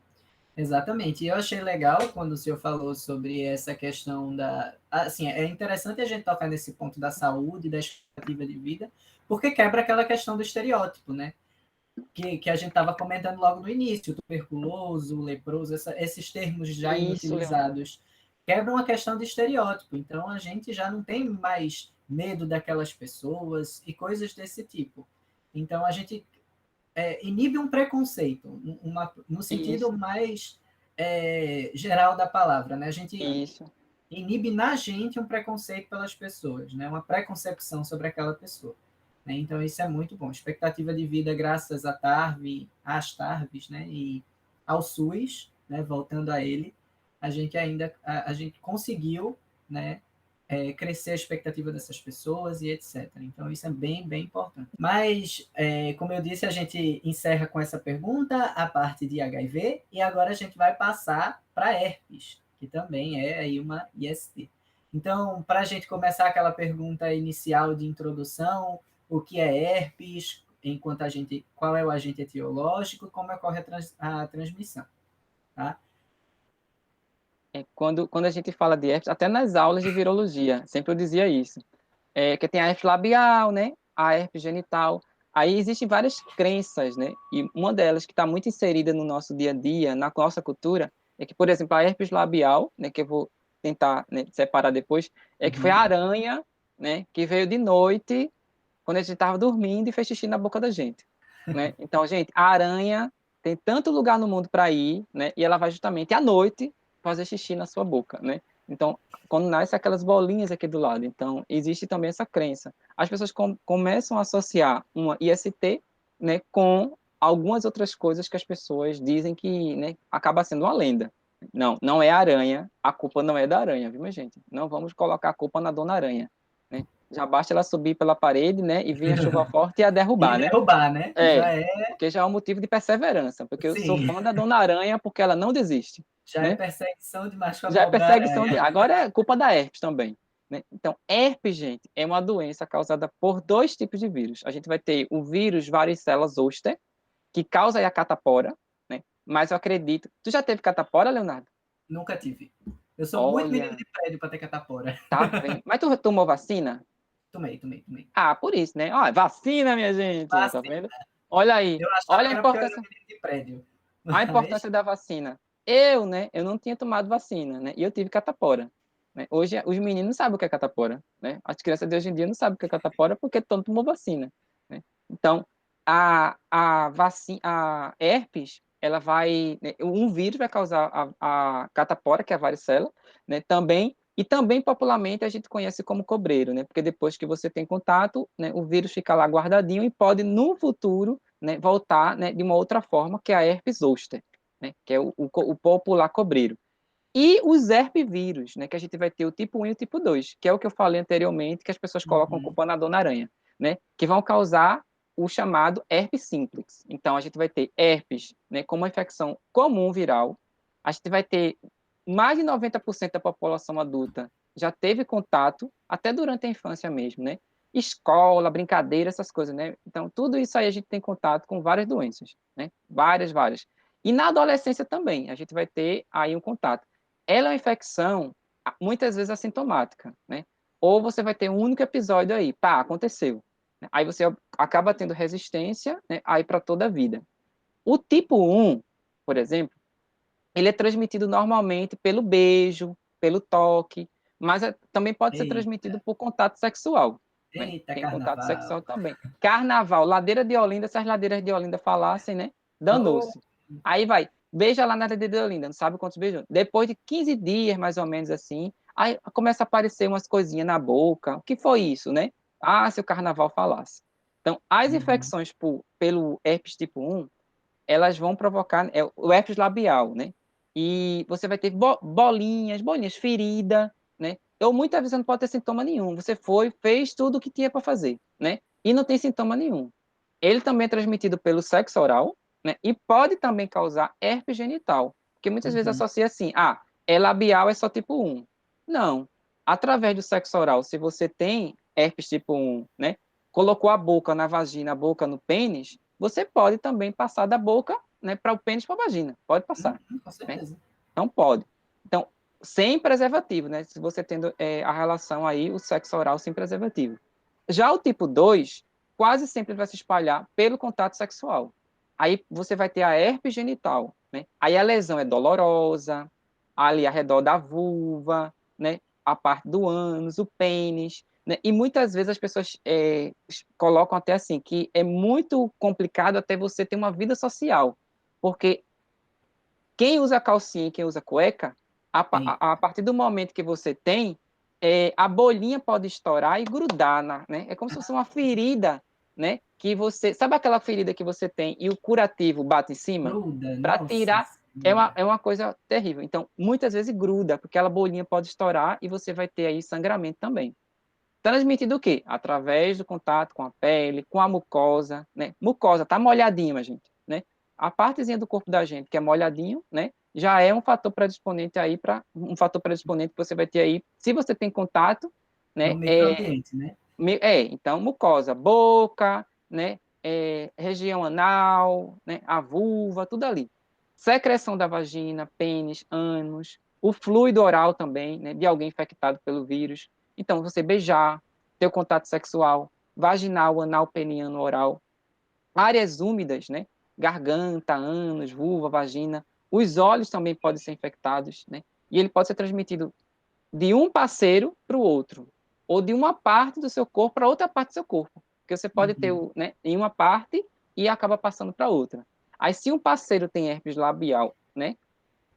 Speaker 1: Exatamente. E eu achei legal quando o senhor falou sobre essa questão da. Assim, é interessante a gente tocar nesse ponto da saúde, da expectativa de vida, porque quebra aquela questão do estereótipo, né? Que a gente estava comentando logo no início, o tuberculoso, o leproso, esses termos já
Speaker 2: Isso, Leonardo.
Speaker 1: inutilizados, quebram a questão de estereótipo. Então a gente já não tem mais medo daquelas pessoas e coisas desse tipo. Então a gente inibe um preconceito, no sentido
Speaker 2: Isso.
Speaker 1: mais geral da palavra, né? A gente
Speaker 2: Isso.
Speaker 1: inibe na gente um preconceito pelas pessoas, né? Uma preconcepção sobre aquela pessoa. Né? Então, isso é muito bom. Expectativa de vida, graças à TARV, às TARVs, né? E ao SUS, né? Voltando a ele, a gente conseguiu, né? Crescer a expectativa dessas pessoas e etc. Então, isso é bem, bem importante. Mas, como eu disse, a gente encerra com essa pergunta, a parte de HIV, e agora a gente vai passar para herpes, que também é aí uma IST. Então, para a gente começar aquela pergunta inicial de introdução, o que é herpes, qual é o agente etiológico, como ocorre a transmissão, tá?
Speaker 2: Quando a gente fala de herpes, até nas aulas de virologia, sempre eu dizia isso. Que tem a herpes labial, né? A herpes genital. Aí existem várias crenças, né? E uma delas que está muito inserida no nosso dia a dia, na nossa cultura, é que, por exemplo, a herpes labial, né? Que eu vou tentar, né, separar depois, é que foi a aranha, né? Que veio de noite, quando a gente estava dormindo e fez xixi na boca da gente, né? Então, gente, a aranha tem tanto lugar no mundo para ir, né? E ela vai justamente à noite fazer xixi na sua boca, né? Então, quando nasce aquelas bolinhas aqui do lado. Então, existe também essa crença. As pessoas começam a associar uma IST, né, com algumas outras coisas que as pessoas dizem que, né, acaba sendo uma lenda. Não, não é a aranha, a culpa não é da aranha, viu, minha gente? Não vamos colocar a culpa na dona aranha, né? Já basta ela subir pela parede, né, e vir a chuva forte e a derrubar,
Speaker 1: E
Speaker 2: né?
Speaker 1: derrubar, né? Já é,
Speaker 2: Porque já é um motivo de perseverança, porque eu sou
Speaker 1: sim,
Speaker 2: fã da dona aranha porque ela não desiste,
Speaker 1: já é
Speaker 2: né?
Speaker 1: perseguição demais com a
Speaker 2: Já é
Speaker 1: pobre
Speaker 2: perseguição
Speaker 1: aranha.
Speaker 2: de. Agora é culpa da herpes também. Né? Então, herpes, gente, é uma doença causada por dois tipos de vírus. A gente vai ter o vírus varicela zoster, que causa a catapora, né? Mas eu acredito. Tu já teve catapora, Leonardo?
Speaker 1: Nunca tive. Eu sou muito menino
Speaker 2: Olha,
Speaker 1: de prédio para ter catapora.
Speaker 2: tá vendo. Mas tu tomou vacina?
Speaker 1: Tomei, tomei, tomei.
Speaker 2: Ah, por isso, né? Ó, vacina, minha gente, tá
Speaker 1: Assim,
Speaker 2: vendo? Olha aí,
Speaker 1: eu achava
Speaker 2: olha
Speaker 1: que era porque eu era
Speaker 2: importância,
Speaker 1: menino de prédio.
Speaker 2: a
Speaker 1: Mas
Speaker 2: importância da vacina. Eu, né, eu não tinha tomado vacina, né? E eu tive catapora. Né? Hoje, os meninos não sabem o que é catapora, né? As crianças de hoje em dia não sabem o que é catapora porque todo tomou vacina, né? Então, a herpes, ela vai, né, um vírus vai causar a catapora, que é a varicela, né? Também, e também popularmente a gente conhece como cobreiro, né? Porque depois que você tem contato, né, o vírus fica lá guardadinho e pode, no futuro, né, voltar, né, de uma outra forma, que é a herpes zoster, né, que é o popular cobreiro. E os herpevírus, né, que a gente vai ter o tipo 1 e o tipo 2, que é o que eu falei anteriormente, que as pessoas colocam
Speaker 1: uhum.
Speaker 2: culpa na dona aranha, né, que vão causar o chamado herpes simplex. Então, a gente vai ter herpes, né, como uma infecção comum viral, a gente vai ter mais de 90% da população adulta já teve contato, até durante a infância mesmo, né, escola, brincadeira, essas coisas, né, então, tudo isso aí a gente tem contato com várias doenças, né, várias, várias. E na adolescência também, a gente vai ter aí um contato. Ela é uma infecção, muitas vezes assintomática, né? Ou você vai ter um único episódio aí, pá, aconteceu. Aí você acaba tendo resistência, né, aí para toda a vida. O tipo 1, por exemplo, ele é transmitido normalmente pelo beijo, pelo toque, mas também pode ser transmitido
Speaker 1: Eita,
Speaker 2: por contato sexual, né?
Speaker 1: eita,
Speaker 2: Tem contato sexual
Speaker 1: carnaval.
Speaker 2: também. Carnaval, ladeira de Olinda, se as ladeiras de Olinda falassem, né?
Speaker 1: Oh,
Speaker 2: Danou-se. Aí vai, beija lá na ladeira de Olinda, não sabe quantos beijos. Depois de 15 dias, mais ou menos assim, aí começa a aparecer umas coisinhas na boca. O que foi isso, né? Ah, se o carnaval falasse. Então, as
Speaker 1: uhum.
Speaker 2: infecções pelo herpes tipo 1, elas vão provocar o herpes labial, né? E você vai ter bolinhas, ferida, né? Ou muitas vezes não pode ter sintoma nenhum. Você foi, fez tudo o que tinha para fazer, né? E não tem sintoma nenhum. Ele também é transmitido pelo sexo oral, né? E pode também causar herpes genital, porque muitas vezes
Speaker 1: Uhum.
Speaker 2: associa assim, é labial, é só tipo 1. Não. Através do sexo oral, se você tem herpes tipo 1, né? Colocou a boca na vagina, a boca no pênis, você pode também passar da boca, né, para o pênis para a vagina. Pode passar,
Speaker 1: Com
Speaker 2: né?
Speaker 1: certeza.
Speaker 2: Não pode. Então, sem preservativo, né? Se você tendo a relação aí, o sexo oral sem preservativo. Já o tipo 2 quase sempre vai se espalhar pelo contato sexual. Aí você vai ter a herpes genital, né? Aí a lesão é dolorosa, ali ao redor da vulva, né? A parte do ânus, o pênis, né? E muitas vezes as pessoas colocam até assim, que é muito complicado até você ter uma vida social, porque Quem usa calcinha e quem usa cueca, a partir do momento que você tem, a bolinha pode estourar e grudar, né? É como se fosse uma ferida, né? Que você... Sabe aquela ferida que você tem e o curativo bate em cima?
Speaker 1: Gruda,
Speaker 2: Para
Speaker 1: nossa
Speaker 2: tirar,
Speaker 1: senhora.
Speaker 2: é uma coisa terrível. Então, muitas vezes gruda, porque aquela bolinha pode estourar e você vai ter aí sangramento também. Transmitido o quê? Através do contato com a pele, com a mucosa, né? Mucosa, tá molhadinha, gente, né? A partezinha do corpo da gente que é molhadinho, né? Já é um fator predisponente aí para um fator predisponente que você vai ter aí, se você tem contato,
Speaker 1: No
Speaker 2: né?
Speaker 1: microambiente, né?
Speaker 2: Então mucosa, boca, né? Região anal, né? A vulva, tudo ali. Secreção da vagina, pênis, ânus, o fluido oral também, né? De alguém infectado pelo vírus. Então, você beijar, ter o contato sexual, vaginal, anal, peniano, oral, áreas úmidas, né? Garganta, ânus, vulva, vagina. Os olhos também podem ser infectados, né? E ele pode ser transmitido de um parceiro para o outro, ou de uma parte do seu corpo para outra parte do seu corpo. Porque você pode ter,
Speaker 1: Uhum.
Speaker 2: né, em uma parte e acaba passando para outra. Aí, se um parceiro tem herpes labial, né,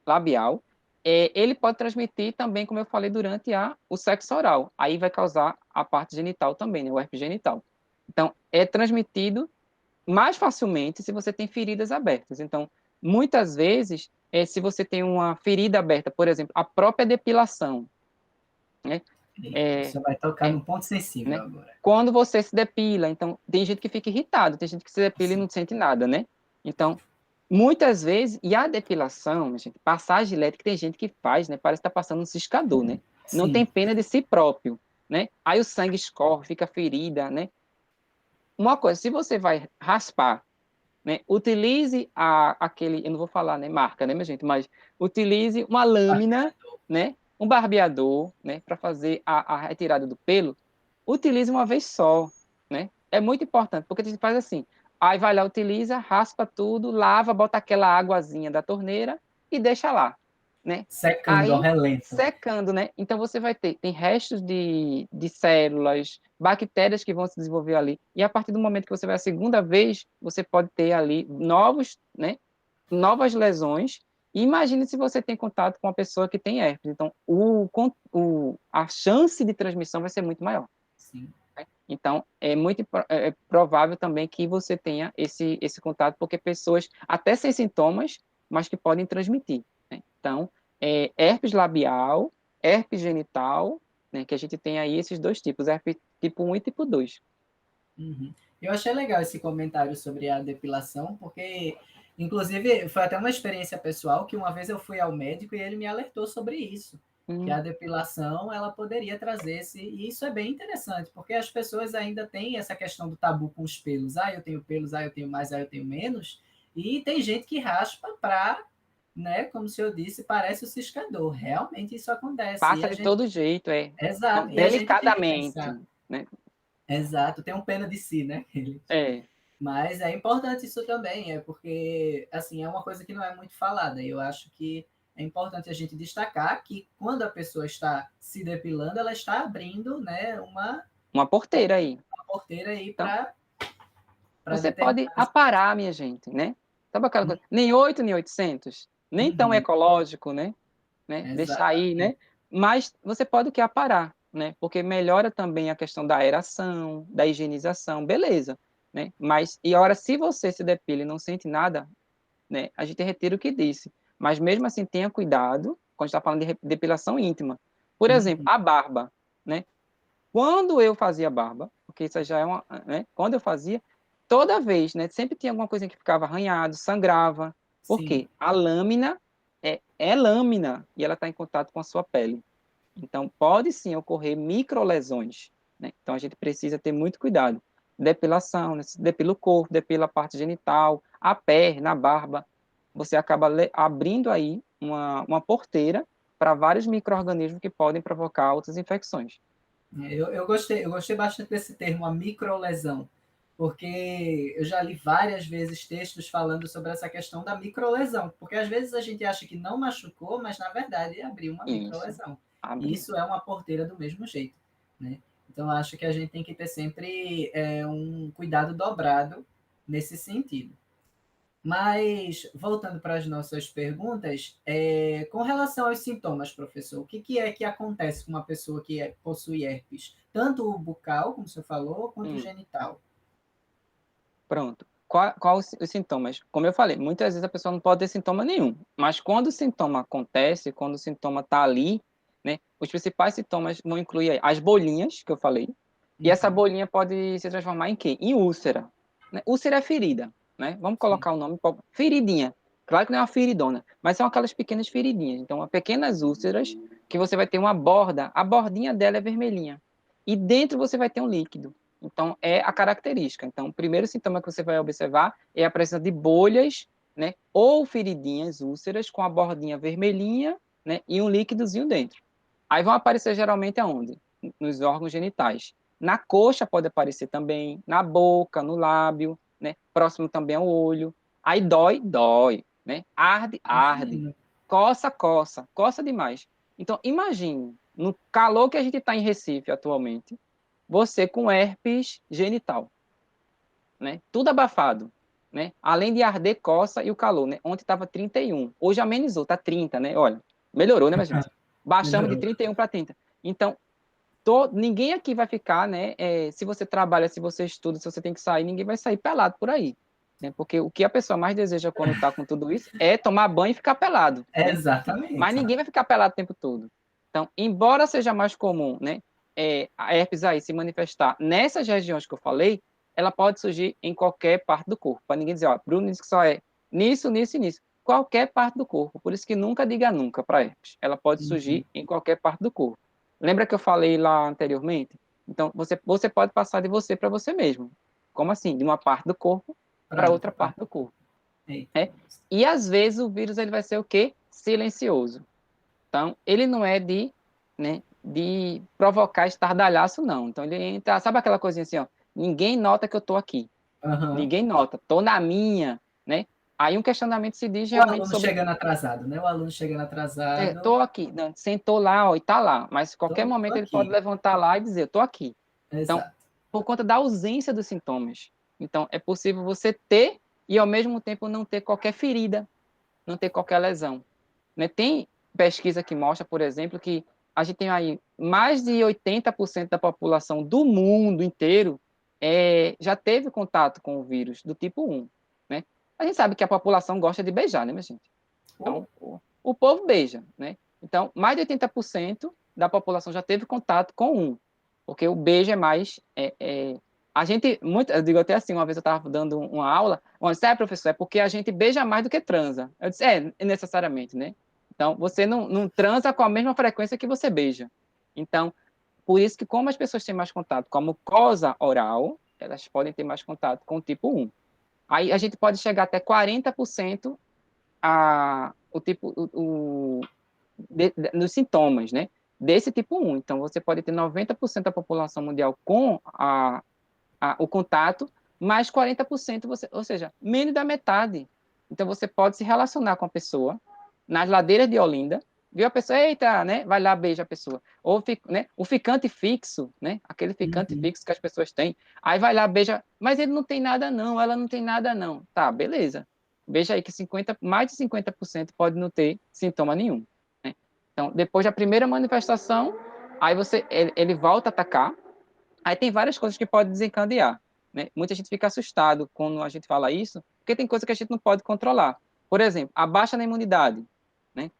Speaker 2: labial, ele pode transmitir também, como eu falei, durante o sexo oral. Aí vai causar a parte genital também, né, o herpes genital. Então, é transmitido mais facilmente se você tem feridas abertas. Então, muitas vezes, se você tem uma ferida aberta, por exemplo, a própria depilação, né?
Speaker 1: Eita,
Speaker 2: É,
Speaker 1: você vai tocar
Speaker 2: é,
Speaker 1: num ponto sensível
Speaker 2: né?
Speaker 1: agora.
Speaker 2: Quando você se depila, então, tem gente que fica irritado, tem gente que se depila e
Speaker 1: Sim,
Speaker 2: não sente nada, né? Então, muitas vezes, e a depilação, minha gente, passar a gilete, que tem gente que faz, né? Parece que tá passando um ciscador, né? Não tem
Speaker 1: sim.
Speaker 2: pena de si próprio, né? Aí o sangue escorre, fica ferida, né? Uma coisa, se você vai raspar, né? Utilize aquele, eu não vou falar, né, marca, né, minha gente, mas utilize uma lâmina,
Speaker 1: Barbeador.
Speaker 2: né, um barbeador, né, para fazer a retirada do pelo. Utilize uma vez só, né? É muito importante, porque a gente faz assim, aí vai lá, utiliza, raspa tudo, lava, bota aquela águazinha da torneira e deixa lá, né?
Speaker 1: Secando ao
Speaker 2: Aí,
Speaker 1: relento.
Speaker 2: secando, né? Então você vai ter, tem restos de células, bactérias que vão se desenvolver ali. E a partir do momento que você vai a segunda vez, você pode ter ali novos, né? Novas lesões. E imagine se você tem contato com uma pessoa que tem herpes. Então, a chance de transmissão vai ser muito maior.
Speaker 1: Sim.
Speaker 2: Né? Então, é provável também que você tenha esse contato, porque pessoas, até sem sintomas, mas que podem transmitir. Né? Então, herpes labial, herpes genital, né, que a gente tem aí esses dois tipos, herpes tipo 1 e tipo 2.
Speaker 1: Uhum. Eu achei legal esse comentário sobre a depilação, porque, inclusive, foi até uma experiência pessoal que uma vez eu fui ao médico e ele me alertou sobre isso, que a depilação ela poderia trazer esse, e isso é bem interessante, porque as pessoas ainda têm essa questão do tabu com os pelos, eu tenho pelos, eu tenho mais, eu tenho menos, e tem gente que raspa para, né, como o senhor disse, parece o ciscador, realmente isso acontece, e
Speaker 2: Passa
Speaker 1: a
Speaker 2: de
Speaker 1: gente,
Speaker 2: todo jeito,
Speaker 1: exato, e a gente tem que
Speaker 2: delicadamente,
Speaker 1: pensar,
Speaker 2: né?
Speaker 1: exato, tem um pena de si, né?
Speaker 2: É,
Speaker 1: Mas é importante isso também, é porque assim é uma coisa que não é muito falada. E eu acho que é importante a gente destacar que quando a pessoa está se depilando, ela está abrindo, né,
Speaker 2: uma porteira aí.
Speaker 1: uma porteira aí
Speaker 2: Então,
Speaker 1: para
Speaker 2: você pode
Speaker 1: determinadas.
Speaker 2: aparar, minha gente, né? Sabe aquela coisa? Nem 8 nem 800, nem tão
Speaker 1: Uhum,
Speaker 2: ecológico, né? Deixar aí,
Speaker 1: exatamente.
Speaker 2: né? Mas você pode o que aparar, né? Porque melhora também a questão da aeração, da higienização, beleza, né? Mas e agora se você se depila e não sente nada, né? A gente retira o que disse. Mas mesmo assim tenha cuidado quando está falando de depilação íntima. Por exemplo,
Speaker 1: Uhum,
Speaker 2: a barba, né? Quando eu fazia barba, porque isso já é uma, né? Quando eu fazia, toda vez, né? Sempre tinha alguma coisa que ficava arranhado, sangrava. Por
Speaker 1: sim.
Speaker 2: quê? A lâmina é lâmina e ela está em contato com a sua pele. Então, pode sim ocorrer microlesões, né? Então, a gente precisa ter muito cuidado. Depilação, né? Se depila o corpo, depila a parte genital, a perna, a barba. Você acaba abrindo aí uma porteira para vários micro-organismos que podem provocar outras infecções.
Speaker 1: Eu gostei bastante desse termo, a microlesão, porque eu já li várias vezes textos falando sobre essa questão da microlesão, porque às vezes a gente acha que não machucou, mas na verdade abriu uma
Speaker 2: Isso,
Speaker 1: microlesão. E
Speaker 2: abriu.
Speaker 1: isso é uma porteira do mesmo jeito, né? Então acho que a gente tem que ter sempre um cuidado dobrado nesse sentido. Mas, voltando para as nossas perguntas, com relação aos sintomas, professor, o que é que acontece com uma pessoa que possui herpes? Tanto o bucal, como o senhor falou, quanto o
Speaker 2: Hum,
Speaker 1: genital.
Speaker 2: pronto. Qual os sintomas? Como eu falei, muitas vezes a pessoa não pode ter sintoma nenhum, mas quando o sintoma acontece, quando o sintoma está ali, né, os principais sintomas vão incluir aí as bolinhas, que eu falei, e essa
Speaker 1: Uhum,
Speaker 2: bolinha pode se transformar em quê? Em úlcera. Né? Úlcera é ferida, né? Vamos
Speaker 1: sim.
Speaker 2: colocar o nome, feridinha. Claro que não é uma feridona, mas são aquelas pequenas feridinhas. Então, pequenas úlceras que você vai ter uma borda, a bordinha dela é vermelhinha. E dentro você vai ter um líquido. Então, é a característica. Então, o primeiro sintoma que você vai observar é a presença de bolhas, né, ou feridinhas, úlceras, com a bordinha vermelhinha, né, e um líquidozinho dentro. Aí vão aparecer geralmente aonde? Nos órgãos genitais. Na coxa pode aparecer também, na boca, no lábio, né, próximo também ao olho. Aí dói, dói, né, arde, arde,
Speaker 1: Imagino.
Speaker 2: coça, coça, coça demais. Então, imagine, no calor que a gente está em Recife atualmente, você com herpes genital, né? Tudo abafado, né? Além de arder, coça e o calor, né? Ontem estava 31, hoje amenizou, tá 30, né? Olha, melhorou, né, minha gente? Baixamos de
Speaker 1: Melhorou.
Speaker 2: 31 para 30. Então, ninguém aqui vai ficar, né? Se você trabalha, se você estuda, se você tem que sair, ninguém vai sair pelado por aí. Né? Porque o que a pessoa mais deseja quando está com tudo isso é tomar banho e ficar pelado, né? Mas
Speaker 1: Exatamente.
Speaker 2: ninguém vai ficar pelado o tempo todo. Então, embora seja mais comum, né, a herpes aí se manifestar nessas regiões que eu falei, ela pode surgir em qualquer parte do corpo. Para ninguém dizer, ó, Bruno disse que só é nisso, nisso e nisso. Qualquer parte do corpo. Por isso que nunca diga nunca para herpes. Ela pode
Speaker 1: Uhum.
Speaker 2: surgir em qualquer parte do corpo. Lembra que eu falei lá anteriormente? Então, você pode passar de você para você mesmo. Como assim? De uma parte do corpo para
Speaker 1: Para outra
Speaker 2: outra parte
Speaker 1: parte.
Speaker 2: do corpo.
Speaker 1: Eita,
Speaker 2: Né? E às vezes o vírus ele vai ser o quê? Silencioso. Então, ele não é de provocar estardalhaço, não. Então, ele entra, sabe aquela coisinha assim, ó, ninguém nota que eu estou aqui,
Speaker 1: aham.
Speaker 2: ninguém nota, estou na minha, né? Aí um questionamento se diz
Speaker 1: O
Speaker 2: realmente
Speaker 1: aluno
Speaker 2: sobre,
Speaker 1: chegando atrasado, né? O aluno chegando atrasado,
Speaker 2: estou aqui, não, sentou lá, ó, e está lá, mas a qualquer
Speaker 1: tô
Speaker 2: momento ele pode
Speaker 1: aqui.
Speaker 2: levantar lá e dizer, estou aqui. Então,
Speaker 1: Exato.
Speaker 2: por conta da ausência dos sintomas. Então, é possível você ter e, ao mesmo tempo, não ter qualquer ferida, não ter qualquer lesão. Né? Tem pesquisa que mostra, por exemplo, que a gente tem aí mais de 80% da população do mundo inteiro já teve contato com o vírus do tipo 1. Né? A gente sabe que a população gosta de beijar, né, minha gente?
Speaker 1: Oh,
Speaker 2: Então, o povo beija. Né? Então, mais de 80% da população já teve contato com um, porque o beijo é mais. A gente, muito, eu digo até assim, uma vez eu estava dando uma aula, onde disse, professor, é porque a gente beija mais do que transa. Eu disse, necessariamente, né? Então, você não transa com a mesma frequência que você beija. Então, por isso que como as pessoas têm mais contato com a mucosa oral, elas podem ter mais contato com o tipo 1. Aí a gente pode chegar até 40% o tipo, nos sintomas, né? Desse tipo 1. Então, você pode ter 90% da população mundial com o contato, mais 40% você, ou seja, menos da metade. Então você pode se relacionar com a pessoa nas ladeiras de Olinda, viu a pessoa, eita, né? Vai lá, beija a pessoa. Ou né? O ficante fixo, né? Aquele ficante
Speaker 1: uhum.
Speaker 2: fixo que as pessoas têm. Aí vai lá, beija, mas ele não tem nada não, ela não tem nada não. Tá, beleza. Veja aí que mais de 50% pode não ter sintoma nenhum. Né? Então, depois da primeira manifestação, aí ele volta a atacar. Aí tem várias coisas que podem desencadear, né? Muita gente fica assustado quando a gente fala isso, porque tem coisa que a gente não pode controlar. Por exemplo, a baixa na imunidade, né?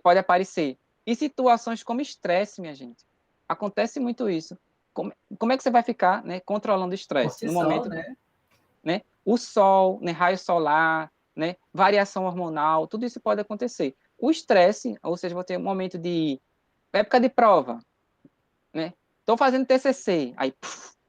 Speaker 2: Pode aparecer. E situações como estresse, minha gente. Acontece muito isso. Como é que você vai ficar, né, controlando o estresse? No
Speaker 1: Cortisol,
Speaker 2: momento,
Speaker 1: né?
Speaker 2: né? O sol, né, raio solar, né, variação hormonal, tudo isso pode acontecer. O estresse, ou seja, vou ter um momento de época de prova, né? Estou fazendo TCC, aí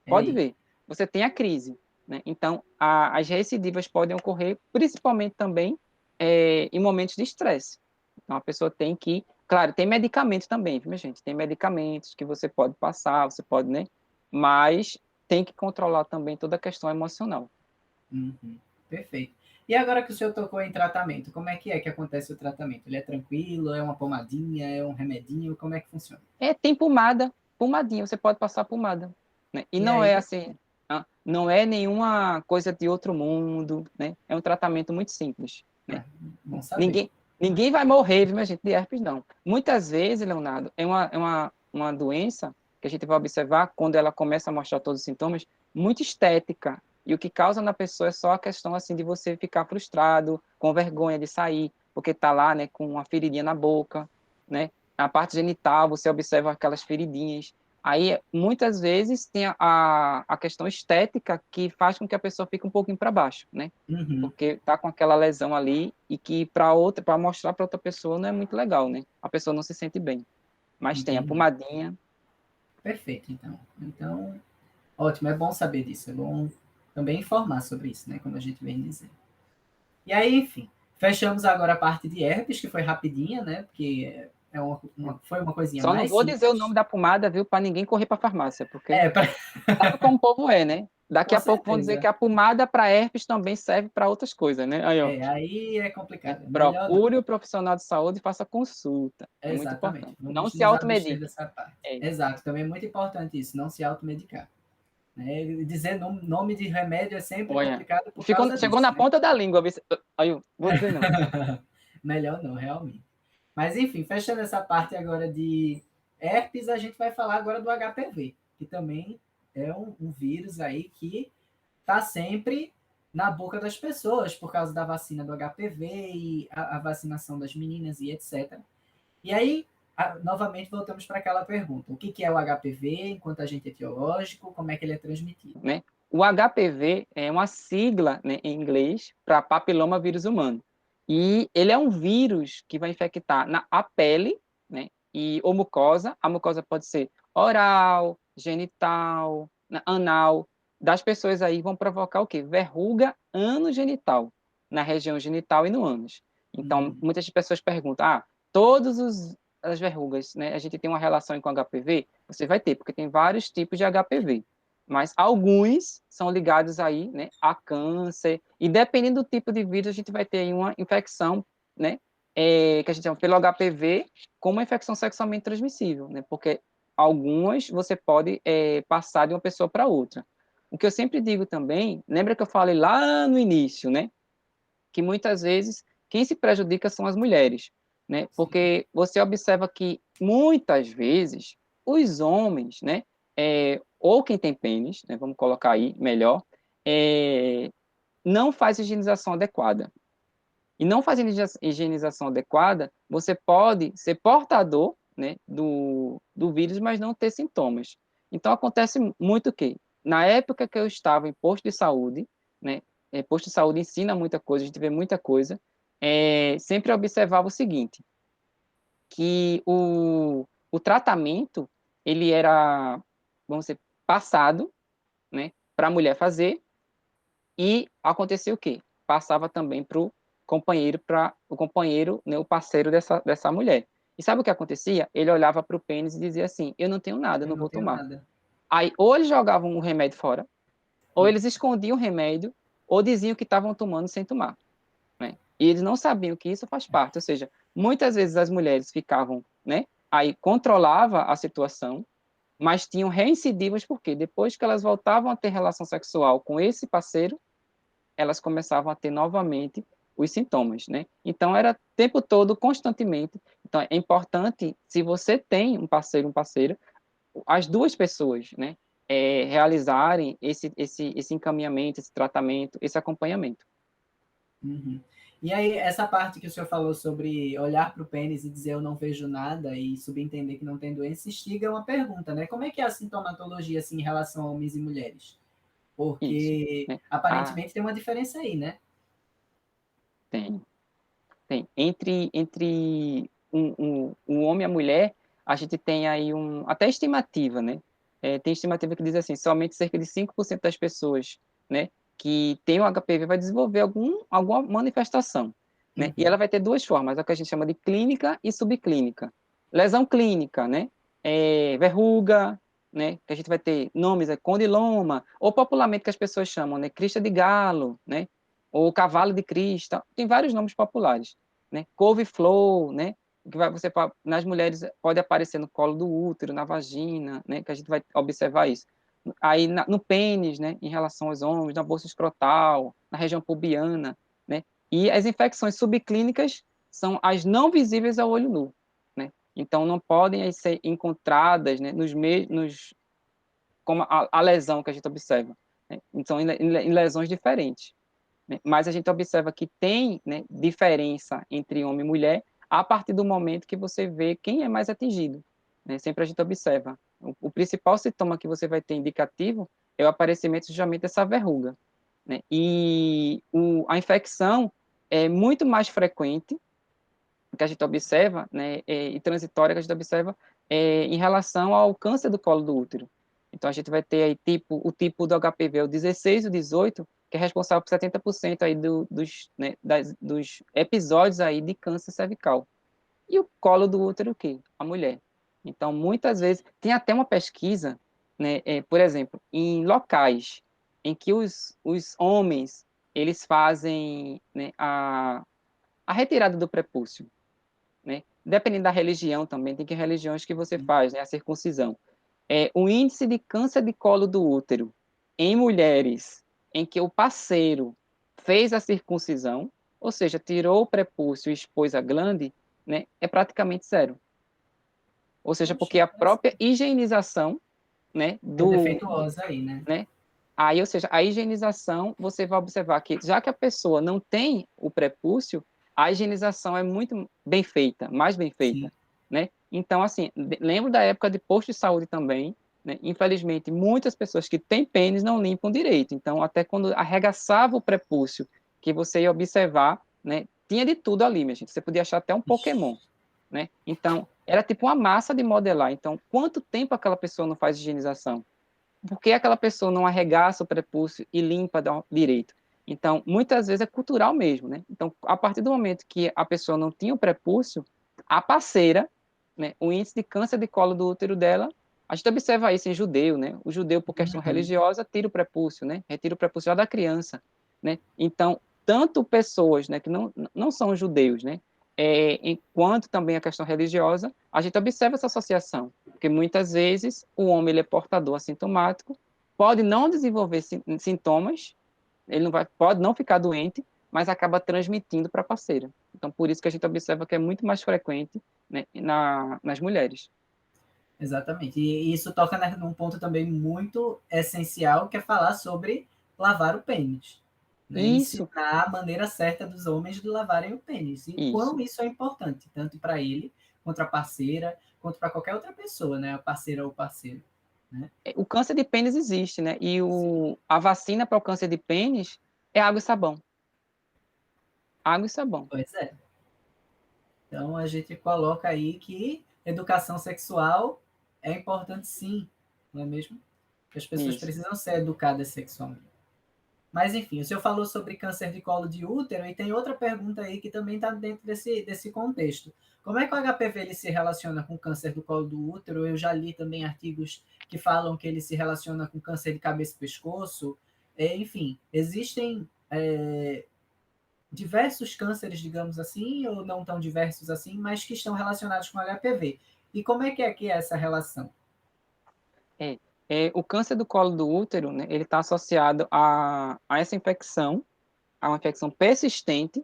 Speaker 2: pode
Speaker 1: Ei,
Speaker 2: ver, você tem a crise, né? Então, as recidivas podem ocorrer, principalmente também em momentos de estresse. Então, a pessoa tem que, claro, tem medicamento também, viu, minha gente? Tem medicamentos que você pode passar, você pode, né? Mas tem que controlar também toda a questão emocional.
Speaker 1: uhum. Perfeito. E agora que o senhor tocou em tratamento, como é que acontece o tratamento? Ele é tranquilo? É uma pomadinha? É um remedinho? Como é que funciona?
Speaker 2: Tem pomada, pomadinha, você pode passar pomada, né? E
Speaker 1: E
Speaker 2: não é
Speaker 1: aí,
Speaker 2: assim. tá? Não é nenhuma coisa de outro mundo, né? É um tratamento muito simples, né?
Speaker 1: Ah, bom saber.
Speaker 2: Ninguém vai morrer, viu, minha gente, de herpes, não. Muitas vezes, Leonardo, uma doença que a gente vai observar quando ela começa a mostrar todos os sintomas, muito estética. E o que causa na pessoa é só a questão, assim, de você ficar frustrado, com vergonha de sair, porque tá lá, né, com uma feridinha na boca, né? A parte genital, você observa aquelas feridinhas. Aí, muitas vezes, tem a questão estética que faz com que a pessoa fique um pouquinho para baixo, né?
Speaker 1: Uhum,
Speaker 2: Porque tá com aquela lesão ali e que para mostrar para outra pessoa não é muito legal, né? A pessoa não se sente bem. Mas tem a
Speaker 1: entendi.
Speaker 2: pomadinha.
Speaker 1: Perfeito, então. Então, ótimo, é bom saber disso. É bom também informar sobre isso, né? Como a gente vem dizendo. E aí, enfim, fechamos agora a parte de herpes, que foi rapidinha, né? Porque foi uma coisinha
Speaker 2: Só não
Speaker 1: mais
Speaker 2: vou dizer o nome
Speaker 1: simples.
Speaker 2: da pomada, viu, para ninguém correr para a farmácia, porque
Speaker 1: É, pra...
Speaker 2: sabe como o povo é, né? Daqui
Speaker 1: com
Speaker 2: a pouco vão dizer que
Speaker 1: certeza.
Speaker 2: a pomada para herpes também serve para outras coisas, né? Aí, ó,
Speaker 1: É, aí é complicado. Melhor não.
Speaker 2: procure o profissional de saúde e faça consulta. É muito
Speaker 1: Exatamente.
Speaker 2: importante. Não
Speaker 1: Vamos
Speaker 2: se
Speaker 1: nos abster
Speaker 2: automedique.
Speaker 1: dessa parte.
Speaker 2: É.
Speaker 1: Exato. Também é muito importante isso, não se automedicar. Né? Dizer nome de remédio é sempre
Speaker 2: Olha,
Speaker 1: complicado por causa
Speaker 2: chegou
Speaker 1: disso,
Speaker 2: na
Speaker 1: né?
Speaker 2: ponta da língua. Aí, eu vou dizer não.
Speaker 1: Melhor não, realmente. Mas, enfim, fechando essa parte agora de herpes, a gente vai falar agora do HPV, que também é um vírus aí que está sempre na boca das pessoas por causa da vacina do HPV e a vacinação das meninas e etc. E aí, novamente, voltamos para aquela pergunta: o que é o HPV enquanto agente etiológico? Como é que ele é transmitido?
Speaker 2: Né? O HPV é uma sigla, né, em inglês para papiloma vírus humano. E ele é um vírus que vai infectar a pele, né, e ou mucosa. A mucosa pode ser oral, genital, anal. Das pessoas aí vão provocar o quê? Verruga anogenital, na região genital e no ânus. Então,
Speaker 1: Uhum.
Speaker 2: muitas pessoas perguntam: todos as verrugas, né, a gente tem uma relação com HPV? Você vai ter, porque tem vários tipos de HPV, mas alguns são ligados aí, né, a câncer, e dependendo do tipo de vírus, a gente vai ter aí uma infecção, né, que a gente chama pelo HPV, como uma infecção sexualmente transmissível, né, porque algumas você pode passar de uma pessoa para outra. O que eu sempre digo também, lembra que eu falei lá no início, né, que muitas vezes quem se prejudica são as mulheres, né,
Speaker 1: Sim.
Speaker 2: porque você observa que muitas vezes os homens, né, ou quem tem pênis, né, vamos colocar aí melhor, não faz higienização adequada. E não fazendo higienização adequada, você pode ser portador, né, do vírus, mas não ter sintomas. Então, acontece muito o quê? Na época que eu estava em posto de saúde, né, posto de saúde ensina muita coisa, a gente vê muita coisa, sempre observava o seguinte, que o tratamento, ele era, vamos dizer, passado, né, para a mulher fazer, e acontecia o quê? Passava também para o companheiro, né, o parceiro dessa mulher. E sabe o que acontecia? Ele olhava para o pênis e dizia assim: eu não tenho nada, eu
Speaker 1: Eu
Speaker 2: não
Speaker 1: não
Speaker 2: vou
Speaker 1: tenho
Speaker 2: tomar.
Speaker 1: nada.
Speaker 2: Aí, ou eles jogavam o remédio fora, ou
Speaker 1: E,
Speaker 2: eles escondiam o remédio, ou diziam que estavam tomando sem tomar, né? E eles não sabiam que isso faz parte. Ou seja, muitas vezes as mulheres ficavam, né? Aí controlava a situação, mas tinham reincidivas, porque depois que elas voltavam a ter relação sexual com esse parceiro, elas começavam a ter novamente os sintomas, né? Então, era o tempo todo, constantemente. Então, é importante, se você tem um parceiro, um parceira, as duas pessoas, né, realizarem esse encaminhamento, esse tratamento, esse acompanhamento.
Speaker 1: uhum. E aí, essa parte que o senhor falou sobre olhar para o pênis e dizer eu não vejo nada e subentender que não tem doença, instiga uma pergunta, né? Como é que é a sintomatologia assim, em relação a homens e mulheres?
Speaker 2: Isso,
Speaker 1: Porque
Speaker 2: né?
Speaker 1: aparentemente tem uma diferença aí, né?
Speaker 2: Tem, tem. Entre um homem e a mulher, a gente tem aí até estimativa, né? Tem estimativa que diz assim, somente cerca de 5% das pessoas, né, que tem o HPV vai desenvolver alguma manifestação, né? E
Speaker 1: Uhum.
Speaker 2: ela vai ter duas formas, a que a gente chama de clínica e subclínica. Lesão clínica, né? Verruga, né? Que a gente vai ter nomes, condiloma, ou popularmente que as pessoas chamam, né? Crista de galo, né? Ou cavalo de crista, tem vários nomes populares, né? Couve-flor, né? Que nas mulheres pode aparecer no colo do útero, na vagina, né? Que a gente vai observar isso. aí no pênis, né, em relação aos homens, na bolsa escrotal, na região pubiana, né? E as infecções subclínicas são as não visíveis ao olho nu, né? Então não podem aí ser encontradas, né, como a lesão que a gente observa, né? Então em lesões diferentes, né? Mas a gente observa que tem, né, diferença entre homem e mulher a partir do momento que você vê quem é mais atingido, né? Sempre a gente observa. O principal sintoma que você vai ter indicativo é o aparecimento justamente dessa verruga, né? E a infecção é muito mais frequente que a gente observa, né, e transitória que a gente observa em relação ao câncer do colo do útero. Então, a gente vai ter aí o tipo do HPV, o 16 e o 18, que é responsável por 70% aí né, dos episódios aí de câncer cervical. E o colo do útero, o quê? A mulher. Então, muitas vezes, tem até uma pesquisa, né, por exemplo, em locais em que os homens, eles fazem, né, a retirada do prepúcio, né? Dependendo da religião também, tem que religiões que você faz, né? A circuncisão. O índice de câncer de colo do útero em mulheres em que o parceiro fez a circuncisão, ou seja, tirou o prepúcio e expôs a glande, né? É praticamente zero. Ou seja,
Speaker 1: Poxa,
Speaker 2: porque a própria higienização, né?
Speaker 1: é defeituosa aí, né?
Speaker 2: Né? Aí, ou seja, a higienização, você vai observar que, já que a pessoa não tem o prepúcio, a higienização é muito bem feita, mais bem feita,
Speaker 1: Sim.
Speaker 2: né? Então, assim, lembro da época de posto de saúde também, né? Infelizmente, muitas pessoas que têm pênis não limpam direito. Então, até quando arregaçava o prepúcio, que você ia observar, né? Tinha de tudo ali, minha gente. Você podia achar até um Pokémon, né? Então, era tipo uma massa de modelar. Então, quanto tempo aquela pessoa não faz higienização? Por que aquela pessoa não arregaça o prepúcio e limpa direito? Então, muitas vezes é cultural mesmo, né? Então, a partir do momento que a pessoa não tinha o prepúcio, a parceira, né, o índice de câncer de colo do útero dela, a gente observa isso em judeu, né? O judeu, por questão
Speaker 1: Uhum.
Speaker 2: religiosa, tira o prepúcio, né? Retira o prepúcio já da criança, né? Então, tanto pessoas, né, que não são judeus, né? Enquanto também a questão religiosa, a gente observa essa associação, porque muitas vezes o homem ele é portador assintomático, pode não desenvolver sintomas, ele não vai, pode não ficar doente, mas acaba transmitindo para a parceira. Então, por isso que a gente observa que é muito mais frequente, né, nas mulheres.
Speaker 1: Exatamente. E isso toca num ponto também muito essencial, que é falar sobre lavar o pênis. Né?
Speaker 2: Isso,
Speaker 1: Ensinar a maneira certa dos homens de lavarem o pênis. E o quão
Speaker 2: isso.
Speaker 1: isso é importante, tanto para ele, quanto a parceira, quanto para qualquer outra pessoa, né? A parceira ou parceiro. Né?
Speaker 2: O câncer de pênis existe, né? E a vacina para o câncer de pênis é água e sabão. Água e sabão.
Speaker 1: Pois é. Então a gente coloca aí que educação sexual é importante sim, não é mesmo? Que as pessoas
Speaker 2: Isso.
Speaker 1: precisam ser educadas sexualmente. Mas enfim, o senhor falou sobre câncer de colo de útero e tem outra pergunta aí que também está dentro desse contexto. Como é que o HPV ele se relaciona com câncer do colo do útero? Eu já li também artigos que falam que ele se relaciona com câncer de cabeça e pescoço. Enfim, existem diversos cânceres, digamos assim, ou não tão diversos assim, mas que estão relacionados com HPV. E como é que é essa relação?
Speaker 2: É, o câncer do colo do útero, né, ele está associado a essa infecção, a uma infecção persistente